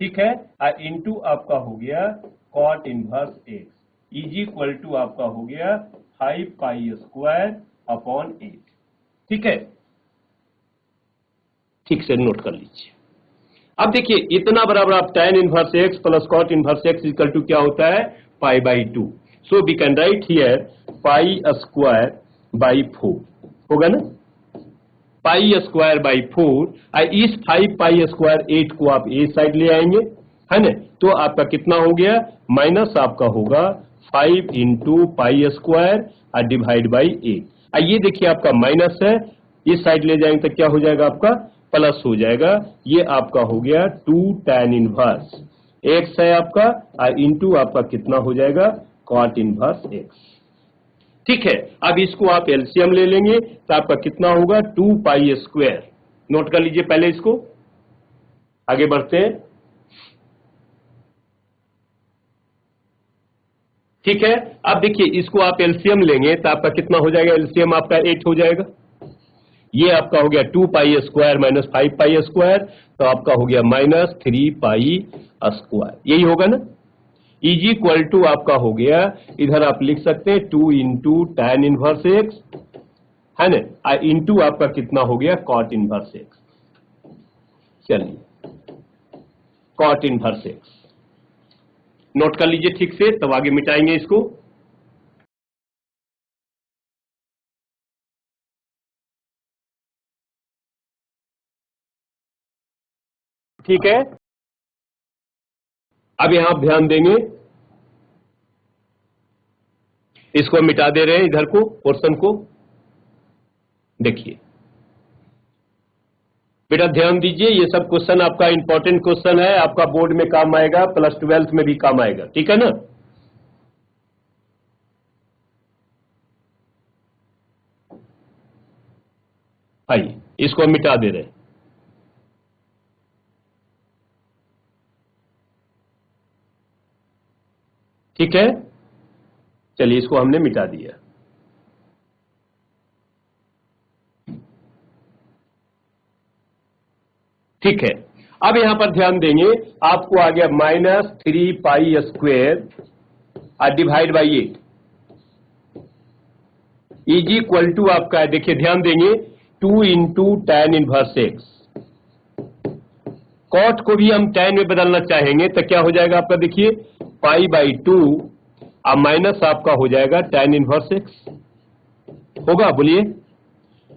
ठीक है, और इंटू आपका हो गया cot inverse x is equal to आपका हो गया 5π²/8, ठीक है। ठीक से नोट कर लीजिए। अब देखिए इतना बराबर आप tan inverse x plus cot inverse x equal to क्या होता है, π/2। So we can write here π²/4 होगा ना, π²/4। इस 5π²8 को आप ए साइड ले आएंगे, है ना। तो आपका कितना हो गया, माइनस आपका होगा 5 × π² डिवाइड बाई 8। ये देखिए आपका माइनस है, इस साइड ले जाएंगे तो क्या हो जाएगा, आपका प्लस हो जाएगा। ये आपका हो गया 2 tan इनवर्स x है आपका और इंटू आपका कितना हो जाएगा कॉट इनवर्स x। ठीक है, अब इसको आप एलसीएम ले लेंगे तो आपका कितना होगा 2 पाई स्क्वायर। नोट कर लीजिए पहले इसको, आगे बढ़ते हैं। ठीक है, अब देखिए इसको आप एलसीएम लेंगे तो आपका कितना हो जाएगा, एलसीएम आपका 8 हो जाएगा। ये आपका हो गया 2 pi square minus 5 pi square, तो आपका हो गया माइनस 3 पाई स्क्वायर, यही होगा ना। इज इक्वल टू आपका हो गया, इधर आप लिख सकते हैं 2 इंटू tan इनवर्स एक्स, है ना, इंटू आपका कितना हो गया कॉट इनवर्स एक्स। चलिए कॉट इनवर्स एक्स नोट कर लीजिए ठीक से, तब आगे मिटाएंगे इसको। ठीक है, अब यहां आप ध्यान देंगे, इसको मिटा दे रहे हैं इधर को, पोर्शन को। देखिए बेटा ध्यान दीजिए, ये सब क्वेश्चन आपका इंपॉर्टेंट क्वेश्चन है, आपका बोर्ड में काम आएगा, प्लस 12th में भी काम आएगा, ठीक है ना। आइए इसको हम मिटा दे रहे हैं। ठीक है, चलिए इसको हमने मिटा दिया। ठीक है, अब यहां पर ध्यान देंगे, आपको आ गया माइनस 3 पाई स्क्वेयर और divide by 8 is equal to आपका, देखिए ध्यान देंगे 2 into tan inverse x. Cot को भी हम tan में बदलना चाहेंगे तो क्या हो जाएगा आपका, देखिए पाई बाई 2 और माइनस आपका हो जाएगा tan इनवर्स एक्स होगा। बोलिए,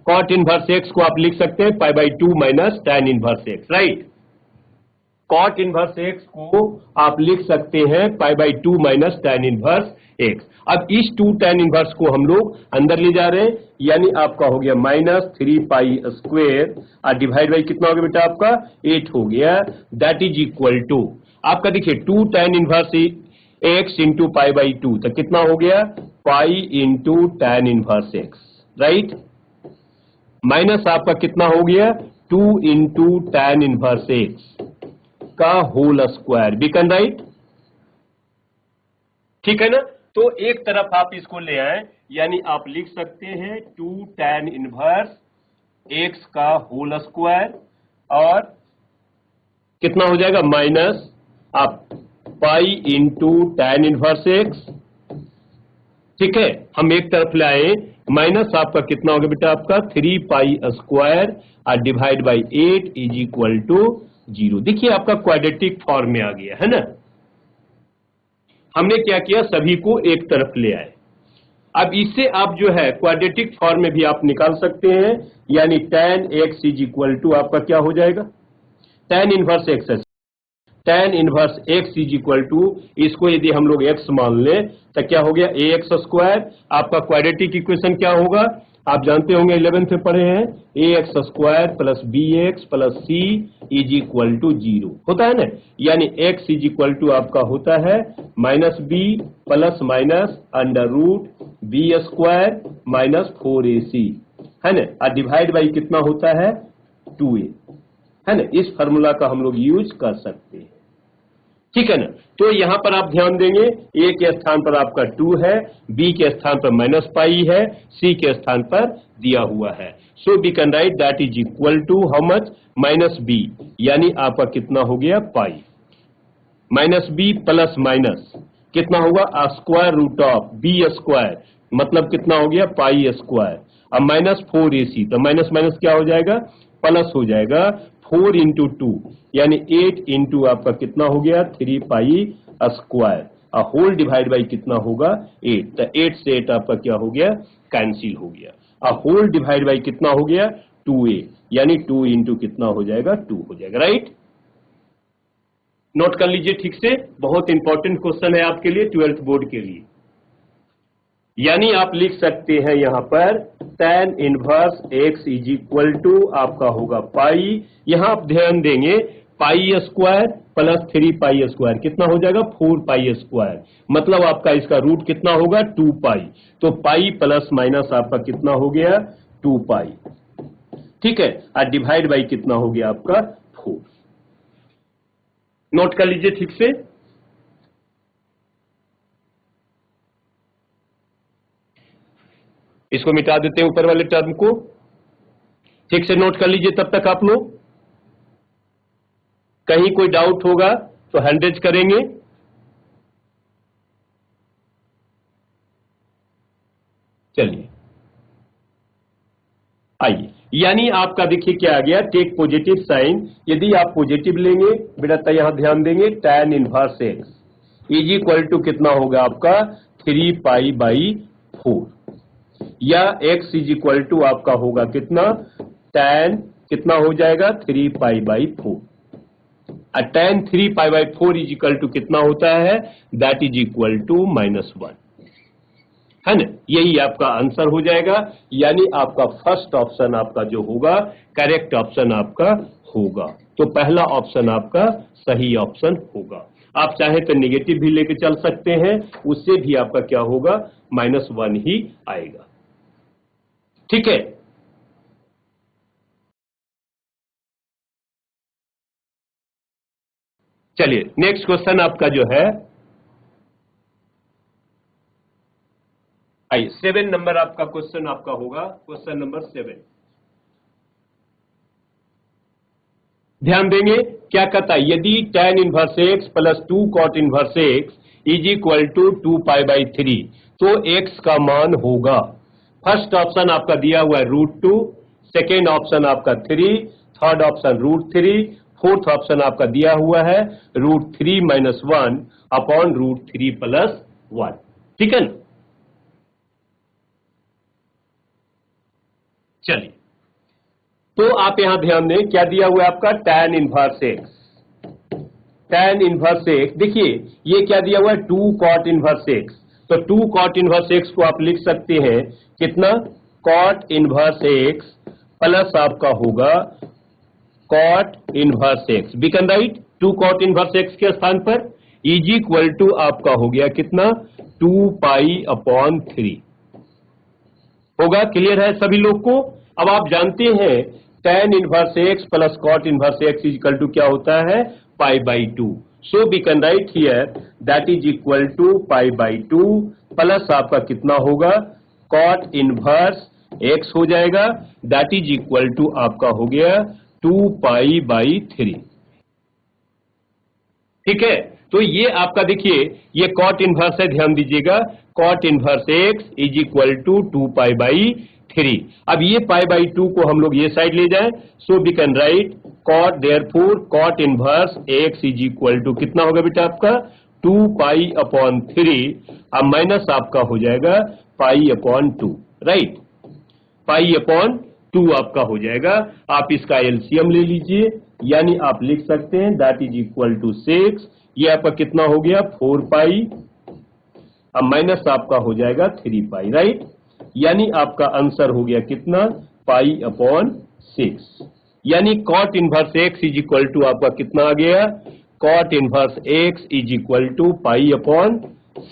कॉट इनवर्स एक्स को आप लिख सकते हैं pi by 2 minus tan inverse x, right. Cot inverse x को आप लिख सकते हैं pi by 2 minus tan inverse x. अब इस 2 tan इनवर्स को हम लोग अंदर ले जा रहे हैं, यानी आपका हो गया माइनस 3 पाई स्क्वेयर और डिवाइड बाई कितना हो गया बेटा आपका 8 हो गया। दैट इज इक्वल टू आपका देखिए 2 tan inverse x into pi by 2, तो कितना हो गया pi into tan inverse x, right. Minus आपका कितना हो गया 2 इंटू tan इनवर्स एक्स का होल स्क्वायर, बिकन राइट। ठीक है ना, तो एक तरफ आप इसको ले आए, यानी आप लिख सकते हैं 2 tan इनवर्स एक्स का होल स्क्वायर और कितना हो जाएगा माइनस आप pi into tan inverse x. ठीक है, हम एक तरफ ले आए, माइनस आपका कितना होगा बेटा आपका 3 पाई स्क्वायर और divide by 8 is equal to 0। देखिए आपका क्वाड्रेटिक फॉर्म में आ गया है ना। हमने क्या किया, सभी को एक तरफ ले आए। अब इससे आप जो है क्वाड्रेटिक फॉर्म में भी आप निकाल सकते हैं, यानी tan x is equal to आपका क्या हो जाएगा tan इनवर्स एक्स है। tan inverse x is equal to, इसको यदि हम लोग x मान लें तो क्या हो गया ax स्क्वायर। आपका क्वाड्रेटिक इक्वेशन क्या होगा, आप जानते होंगे 11th में पढ़े हैं, ax square plus bx plus c is equal to 0 होता है ना। यानी x इज इक्वल टू आपका होता है minus b plus minus under root b square minus 4ac, है ना, और डिवाइड बाई कितना होता है 2a, है ना। इस फार्मूला का हम लोग यूज कर सकते हैं, ठीक है ना। तो यहां पर आप ध्यान देंगे, a के स्थान पर आपका 2 है, b के स्थान पर माइनस पाई है, c के स्थान पर दिया हुआ है। So we can write that is equal to how much minus b, यानी आपका कितना हो गया pi minus b plus minus कितना होगा square root of b square, मतलब कितना हो गया पाई स्क्वायर, अब माइनस 4ac, तो माइनस माइनस क्या हो जाएगा प्लस हो जाएगा 4 इंटू 2, यानी 8 इंटू आपका कितना हो गया 3 pi square, whole divide by कितना होगा 8, तो 8 से 8 आपका क्या हो गया कैंसिल हो गया, होल डिवाइड बाई कितना हो गया 2a, यानी 2 इंटू कितना हो जाएगा 2 हो जाएगा, राइट। नोट कर लीजिए ठीक से, बहुत इंपॉर्टेंट क्वेश्चन है आपके लिए 12th बोर्ड के लिए। यानी आप लिख सकते हैं यहां पर tan inverse x is equal to आपका होगा पाई, यहां आप ध्यान देंगे pi square plus 3 pi square कितना हो जाएगा 4 पाई स्क्वायर, मतलब आपका इसका रूट कितना होगा 2 पाई। तो पाई प्लस माइनस आपका कितना हो गया 2 पाई, ठीक है। और डिवाइड बाई कितना हो गया आपका 4। नोट कर लीजिए ठीक से। इसको मिटा देते हैं ऊपर वाले टर्म को, ठीक से नोट कर लीजिए तब तक आप लोग। कहीं कोई डाउट होगा तो हैंड रेज करेंगे। चलिए आइए, यानी आपका देखिए क्या आ गया, टेक पॉजिटिव साइन। यदि आप पॉजिटिव लेंगे बेटा यहां ध्यान देंगे, tan inverse x is equal to कितना होगा आपका 3 पाई बाई 4, या x इज इक्वल टू आपका होगा कितना tan कितना हो जाएगा 3 pi by 4। tan 3 pi by 4 is equal to कितना होता है, दैट इज इक्वल टू -1, है ना। यही आपका आंसर हो जाएगा, यानी आपका फर्स्ट ऑप्शन आपका जो होगा करेक्ट ऑप्शन आपका होगा। तो पहला ऑप्शन आपका सही ऑप्शन होगा। आप चाहे तो नेगेटिव भी लेके चल सकते हैं, उससे भी आपका क्या होगा -1 ही आएगा, ठीक है। चलिए नेक्स्ट क्वेश्चन आपका जो है, आइए 7 नंबर आपका क्वेश्चन आपका होगा, क्वेश्चन नंबर 7। ध्यान देंगे क्या कहता है, यदि tan inverse x plus 2 cot inverse x is equal to 2 pi by 3, तो x का मान होगा, फर्स्ट ऑप्शन आपका दिया हुआ है √2, सेकेंड ऑप्शन आपका 3, थर्ड ऑप्शन √3, फोर्थ ऑप्शन आपका दिया हुआ है √3 - 1 अपॉन √3 + 1, ठीक है ना। चलिए तो आप यहां ध्यान दें क्या दिया हुआ है आपका tan inverse x, tan inverse x देखिए ये क्या दिया हुआ है 2 cot इनवर्स x, तो 2 cot इनवर्स x को आप लिख सकते हैं कितना cot इनवर्स x प्लस आपका होगा cot inverse x, we can write 2 cot inverse x के स्थान पर इज इक्वल टू आपका हो गया कितना 2 पाई अपॉन 3 होगा। क्लियर है सभी लोग को। अब आप जानते हैं tan inverse x plus cot inverse x is equal to क्या होता है pi by 2, so we can write here that is equal to pi by 2 plus आपका कितना होगा cot इनवर्स x हो जाएगा, दैट इज इक्वल टू आपका हो गया 2 पाई बाई 3, ठीक है। तो ये आपका देखिए ये cot इनवर्स है, ध्यान दीजिएगा cot inverse x is equal to 2 pi by 3। अब ये पाई बाई 2 को हम लोग ये साइड ले जाएं, so we can write cot therefore cot inverse x is equal to कितना होगा बेटा आपका 2 पाई अपॉन 3, अब माइनस आपका हो जाएगा पाई अपॉन 2, राइट, पाई अपॉन 2 आपका हो जाएगा। आप इसका एलसीएम ले लीजिए, यानी आप लिख सकते हैं दैट इज इक्वल टू 6, ये आपका कितना हो गया 4 पाई, अब माइनस आपका हो जाएगा 3 पाई, राइट, यानी आपका आंसर हो गया कितना पाई अपॉन 6, यानी cot inverse x is equal to आपका कितना आ गया cot inverse x is equal to pi upon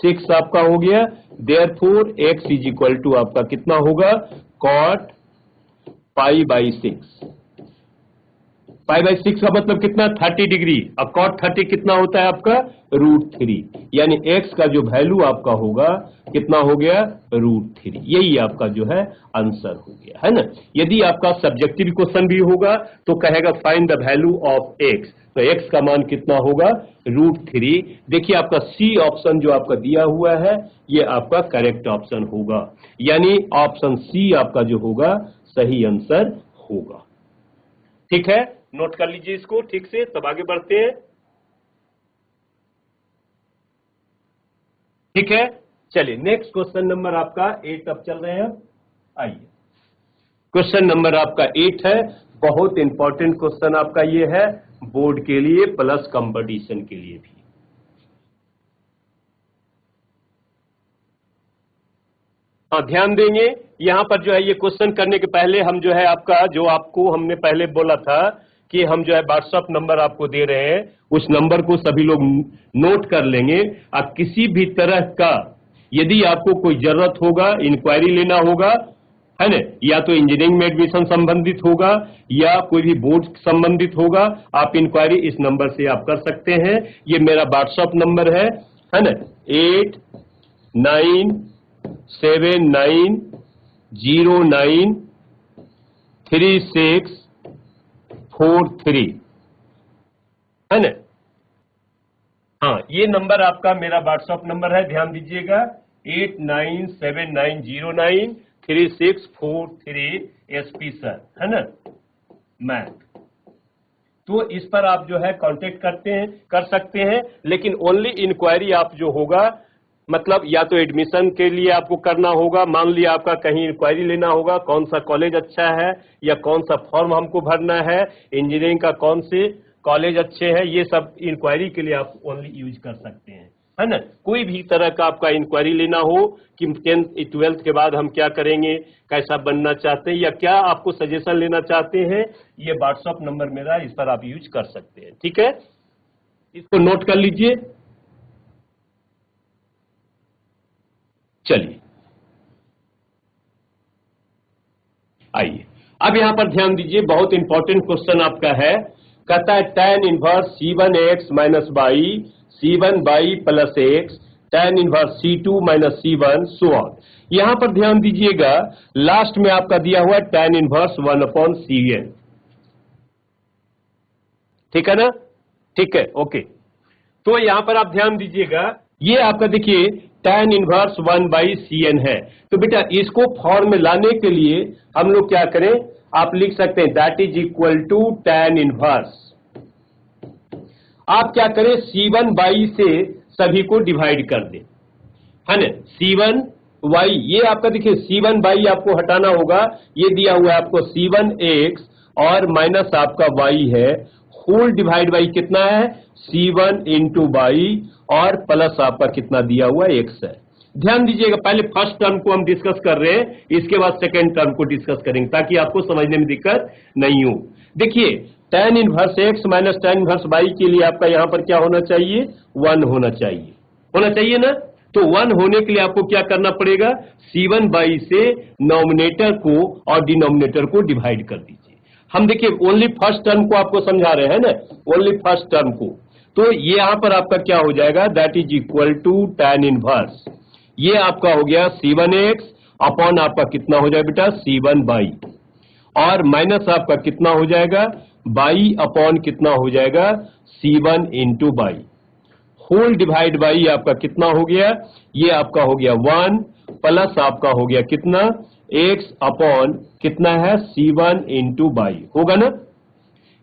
6 आपका हो गया, therefore x is equal to आपका कितना होगा cot pi by 6, pi by 6 का मतलब कितना 30 डिग्री, अब cot 30 कितना होता है आपका √3, यानी x का जो वैल्यू आपका होगा कितना हो गया √3, यही आपका जो है आंसर हो गया, है ना। यदि आपका सब्जेक्टिव क्वेश्चन भी होगा तो कहेगा find the value of x, तो x का मान कितना होगा √3। देखिए आपका सी ऑप्शन जो आपका दिया हुआ है ये आपका करेक्ट ऑप्शन होगा, यानी ऑप्शन सी आपका जो होगा सही आंसर होगा, ठीक है। नोट कर लीजिए इसको ठीक से, तब आगे बढ़ते हैं, ठीक है। चलिए नेक्स्ट क्वेश्चन नंबर आपका 8 अब चल रहे हैं। आइए क्वेश्चन नंबर आपका 8 है, बहुत इंपॉर्टेंट क्वेश्चन आपका ये है बोर्ड के लिए प्लस कंपटीशन के लिए भी। हाँ ध्यान देंगे, यहां पर जो है ये क्वेश्चन करने के पहले हम जो है आपका जो आपको हमने पहले बोला था कि हम जो है व्हाट्सएप नंबर आपको दे रहे हैं, उस नंबर को सभी लोग नोट कर लेंगे। आप किसी भी तरह का यदि आपको कोई जरूरत होगा, इंक्वायरी लेना होगा, है ना, या तो इंजीनियरिंग में एडमिशन संबंधित होगा या कोई भी बोर्ड संबंधित होगा, आप इंक्वायरी इस नंबर से आप कर सकते हैं। ये मेरा व्हाट्सएप नंबर है ना, 8979093643, है ना। हाँ, ये नंबर आपका मेरा व्हाट्सएप नंबर है, ध्यान दीजिएगा, 8979093643 SP सर, है ना, मैथ। तो इस पर आप जो है कांटेक्ट कर सकते हैं, लेकिन ओनली इंक्वायरी आप जो होगा, मतलब या तो एडमिशन के लिए आपको करना होगा, मान लिया आपका कहीं इंक्वायरी लेना होगा, कौन सा कॉलेज अच्छा है या कौन सा फॉर्म हमको भरना है, इंजीनियरिंग का कौन से कॉलेज अच्छे हैं, ये सब इंक्वायरी के लिए आप ओनली यूज कर सकते हैं, है ना। कोई भी तरह का आपका इंक्वायरी लेना हो कि 10th 12th के बाद हम क्या करेंगे, कैसा बनना चाहते हैं, या क्या आपको सजेशन लेना चाहते हैं, ये व्हाट्सएप नंबर मेरा, इस पर आप यूज कर सकते हैं। ठीक है, इसको नोट कर लीजिए। चलिए आइए, अब यहां पर ध्यान दीजिए, बहुत इंपॉर्टेंट क्वेश्चन आपका है। कहता है tan inverse C1x minus by C1 by plus x tan inverse C2 minus C1 so on. यहां पर ध्यान दीजिएगा, लास्ट में आपका दिया हुआ है tan इनवर्स 1/Cn। ठीक है ना, ठीक है, ओके। तो यहां पर आप ध्यान दीजिएगा, ये आपका देखिए tan इनवर्स 1/Cn है। तो बेटा इसको फॉर्म में लाने के लिए हम लोग क्या करें, आप लिख सकते हैं that is equal to tan inverse, आप क्या करें C1/, से सभी को डिवाइड कर दें, है ना, C1/, ये आपका देखिए C1/, आपको हटाना होगा, ये दिया हुआ है आपको C1x और माइनस आपका y है, होल डिवाइड बाई कितना है C1 इंटू y और प्लस आपका कितना दिया हुआ x है। ध्यान दीजिएगा, पहले फर्स्ट टर्म को हम डिस्कस कर रहे हैं, इसके बाद सेकेंड टर्म को डिस्कस करेंगे ताकि आपको समझने में दिक्कत नहीं हो। देखिए tan inverse x minus tan inverse y के लिए आपका यहां पर क्या होना चाहिए, 1 होना चाहिए ना। तो 1 होने के लिए आपको क्या करना पड़ेगा, C1/, से नॉमिनेटर को और डिनोमिनेटर को डिवाइड कर दीजिए। हम देखिए ओनली फर्स्ट टर्म को आपको समझा रहे हैं ना, ओनली फर्स्ट टर्म को। तो ये यहां पर आपका क्या हो जाएगा, that is equal to tan inverse, ये आपका हो गया C1x अपॉन आपका कितना हो जाएगा बेटा C1/, और माइनस आपका कितना हो जाएगा y अपॉन कितना हो जाएगा C1 into y, whole divide by आपका कितना हो गया, ये आपका हो गया 1 प्लस आपका हो गया कितना x अपॉन कितना है C1 इंटू y, होगा ना।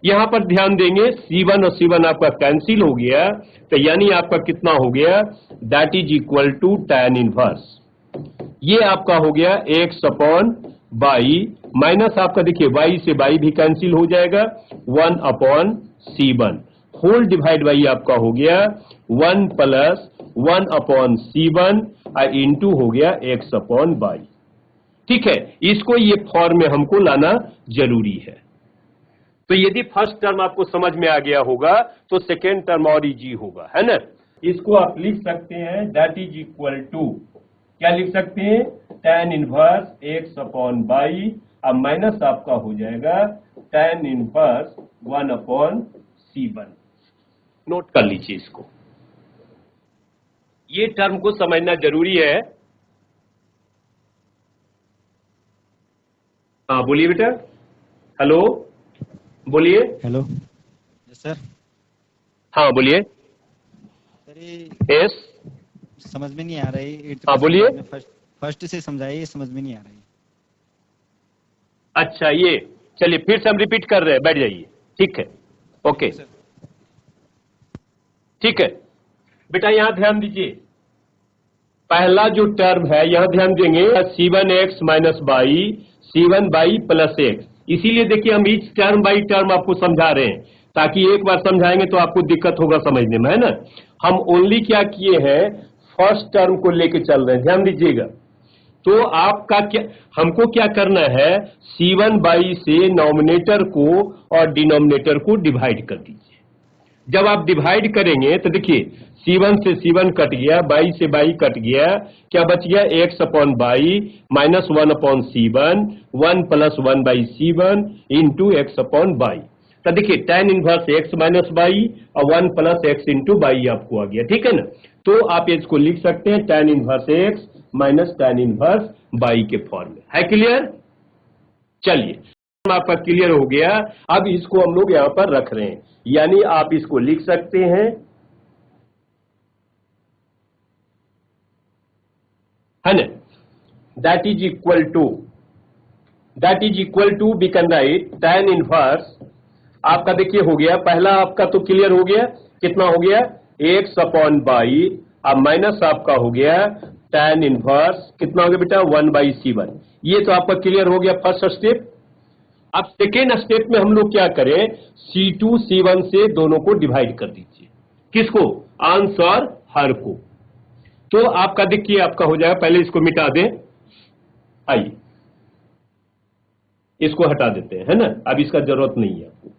यहां पर ध्यान देंगे C1 और C1 आपका कैंसिल हो गया, तो यानी आपका कितना हो गया, that is equal to tan inverse, ये आपका हो गया x अपॉन y, माइनस आपका देखिए y से y भी कैंसिल हो जाएगा, 1 upon C1, whole divide by आपका हो गया 1 प्लस 1 अपॉन C1 इंटू हो गया x अपॉन y। ठीक है, इसको ये फॉर्म में हमको लाना जरूरी है। तो यदि फर्स्ट टर्म आपको समझ में आ गया होगा तो सेकेंड टर्म और इजी होगा, है ना। इसको आप लिख सकते हैं दैट इज इक्वल टू, क्या लिख सकते हैं, tan inverse x upon y, अब माइनस आपका हो जाएगा tan inverse 1 upon C1। Note कर लीजिए इसको, ये टर्म को समझना जरूरी है। हाँ बोलिए बेटा, हेलो बोलिए। Hello sir. हाँ बोलिए। यस, समझ में नहीं आ रही। हाँ बोलिए। फर्स्ट से समझाइए, समझ में नहीं आ रही। अच्छा, ये चलिए फिर से हम रिपीट कर रहे हैं, बैठ जाइए। ठीक है, ओके, ठीक है बेटा, यहां ध्यान दीजिए, पहला जो टर्म है यहां ध्यान देंगे C1x minus by C1/, plus x, इसीलिए देखिए हम ईच टर्म बाई टर्म आपको समझा रहे हैं, ताकि एक बार समझाएंगे तो आपको दिक्कत होगा समझने में, है ना। हम ओनली क्या किए हैं, फर्स्ट टर्म को लेके चल रहे हैं, ध्यान दीजिएगा। तो आपका क्या, हमको क्या करना है, C1/, से नॉमिनेटर को और डिनोमिनेटर को डिवाइड कर दीजिए। जब आप डिवाइड करेंगे तो देखिए C1 से C1 कट गया, बाई से बाई कट गया, क्या बच गया, x/y minus 1/C1, 1 plus 1/C1 into x/y। तो देखिए tan inverse x minus by और 1 प्लस x इंटू बाई आपको आ गया, ठीक है ना। तो आप इसको लिख सकते हैं tan inverse x minus tan inverse by के फॉर्म में। है क्लियर? चलिए आपका क्लियर हो गया। अब इसको हम लोग यहां पर रख रहे हैं, यानी आप इसको लिख सकते हैं, है ना, that is equal to we can write tan inverse. आपका देखिए हो गया, पहला आपका तो क्लियर हो गया, कितना हो गया, x/y, अब माइनस आपका हो गया tan इनवर्स, कितना हो गया बेटा, 1/C1। ये तो आपका क्लियर हो गया फर्स्ट स्टेप। अब सेकेंड स्टेप में हम लोग क्या करें, C2 C1 से दोनों को डिवाइड कर दीजिए। किसको, अंश और हर को। तो आपका देखिए आपका हो जाएगा, पहले इसको मिटा दें, आइए इसको हटा देते हैं, है ना, अब इसका जरूरत नहीं है आपको।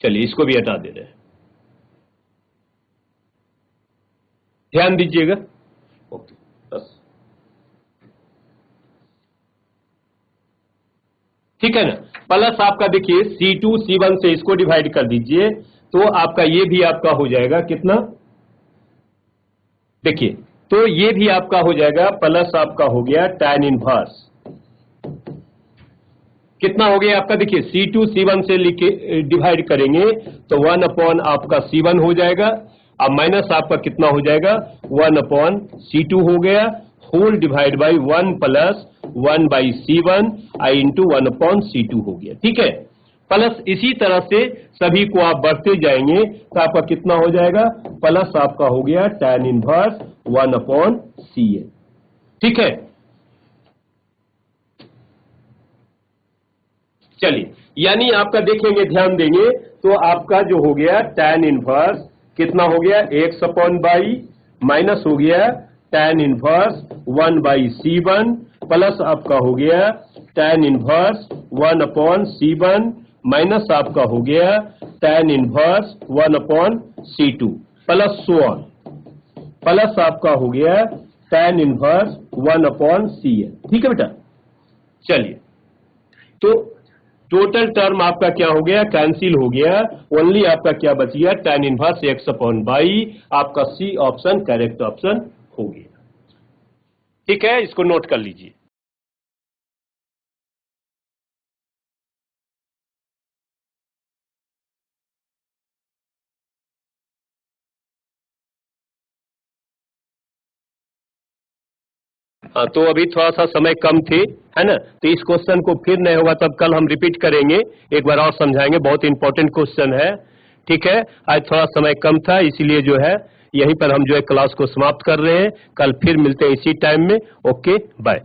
चलिए इसको भी हटा दे रहे हैं, ध्यान दीजिएगा। ओके, बस ठीक है ना। प्लस आपका देखिए C2 C1 से इसको डिवाइड कर दीजिए, तो आपका ये भी आपका हो जाएगा कितना, देखिए तो ये भी आपका हो जाएगा, प्लस आपका हो गया tan इनवर्स, कितना हो गया आपका, देखिए C2 C1 से लिखे डिवाइड करेंगे तो 1/ आपका C1 हो जाएगा, अब माइनस आपका कितना हो जाएगा, 1/C2 हो गया, whole divide by 1 plus 1/C1 into 1/C2 हो गया, ठीक है। प्लस इसी तरह से सभी को आप बढ़ते जाएंगे तो आपका कितना हो जाएगा, प्लस आपका हो गया tan इनवर्स 1/CN, ठीक है। चलिए यानी आपका देखेंगे, ध्यान देंगे तो आपका जो हो गया tan इनवर्स कितना हो गया, x/y माइनस हो गया tan इनवर्स 1/C1 प्लस आपका हो गया tan इनवर्स 1/C1 माइनस आपका हो गया tan inverse 1/C2 plus so on, plus आपका हो गया tan इनवर्स 1/CN, ठीक है बेटा। चलिए तो टोटल टर्म आपका क्या हो गया, कैंसिल हो गया, ओनली आपका क्या बच गया, tan इनवर्स x/y। आपका सी ऑप्शन करेक्ट ऑप्शन हो गया, ठीक है, इसको नोट कर लीजिए। हाँ, तो अभी थोड़ा सा समय कम थी, है ना, तो इस क्वेश्चन को फिर नहीं होगा तब कल हम रिपीट करेंगे, एक बार और समझाएंगे, बहुत इंपॉर्टेंट क्वेश्चन है, ठीक है। आज थोड़ा समय कम था, इसीलिए जो है यहीं पर हम जो है क्लास को समाप्त कर रहे हैं, कल फिर मिलते हैं इसी टाइम में। Okay, bye.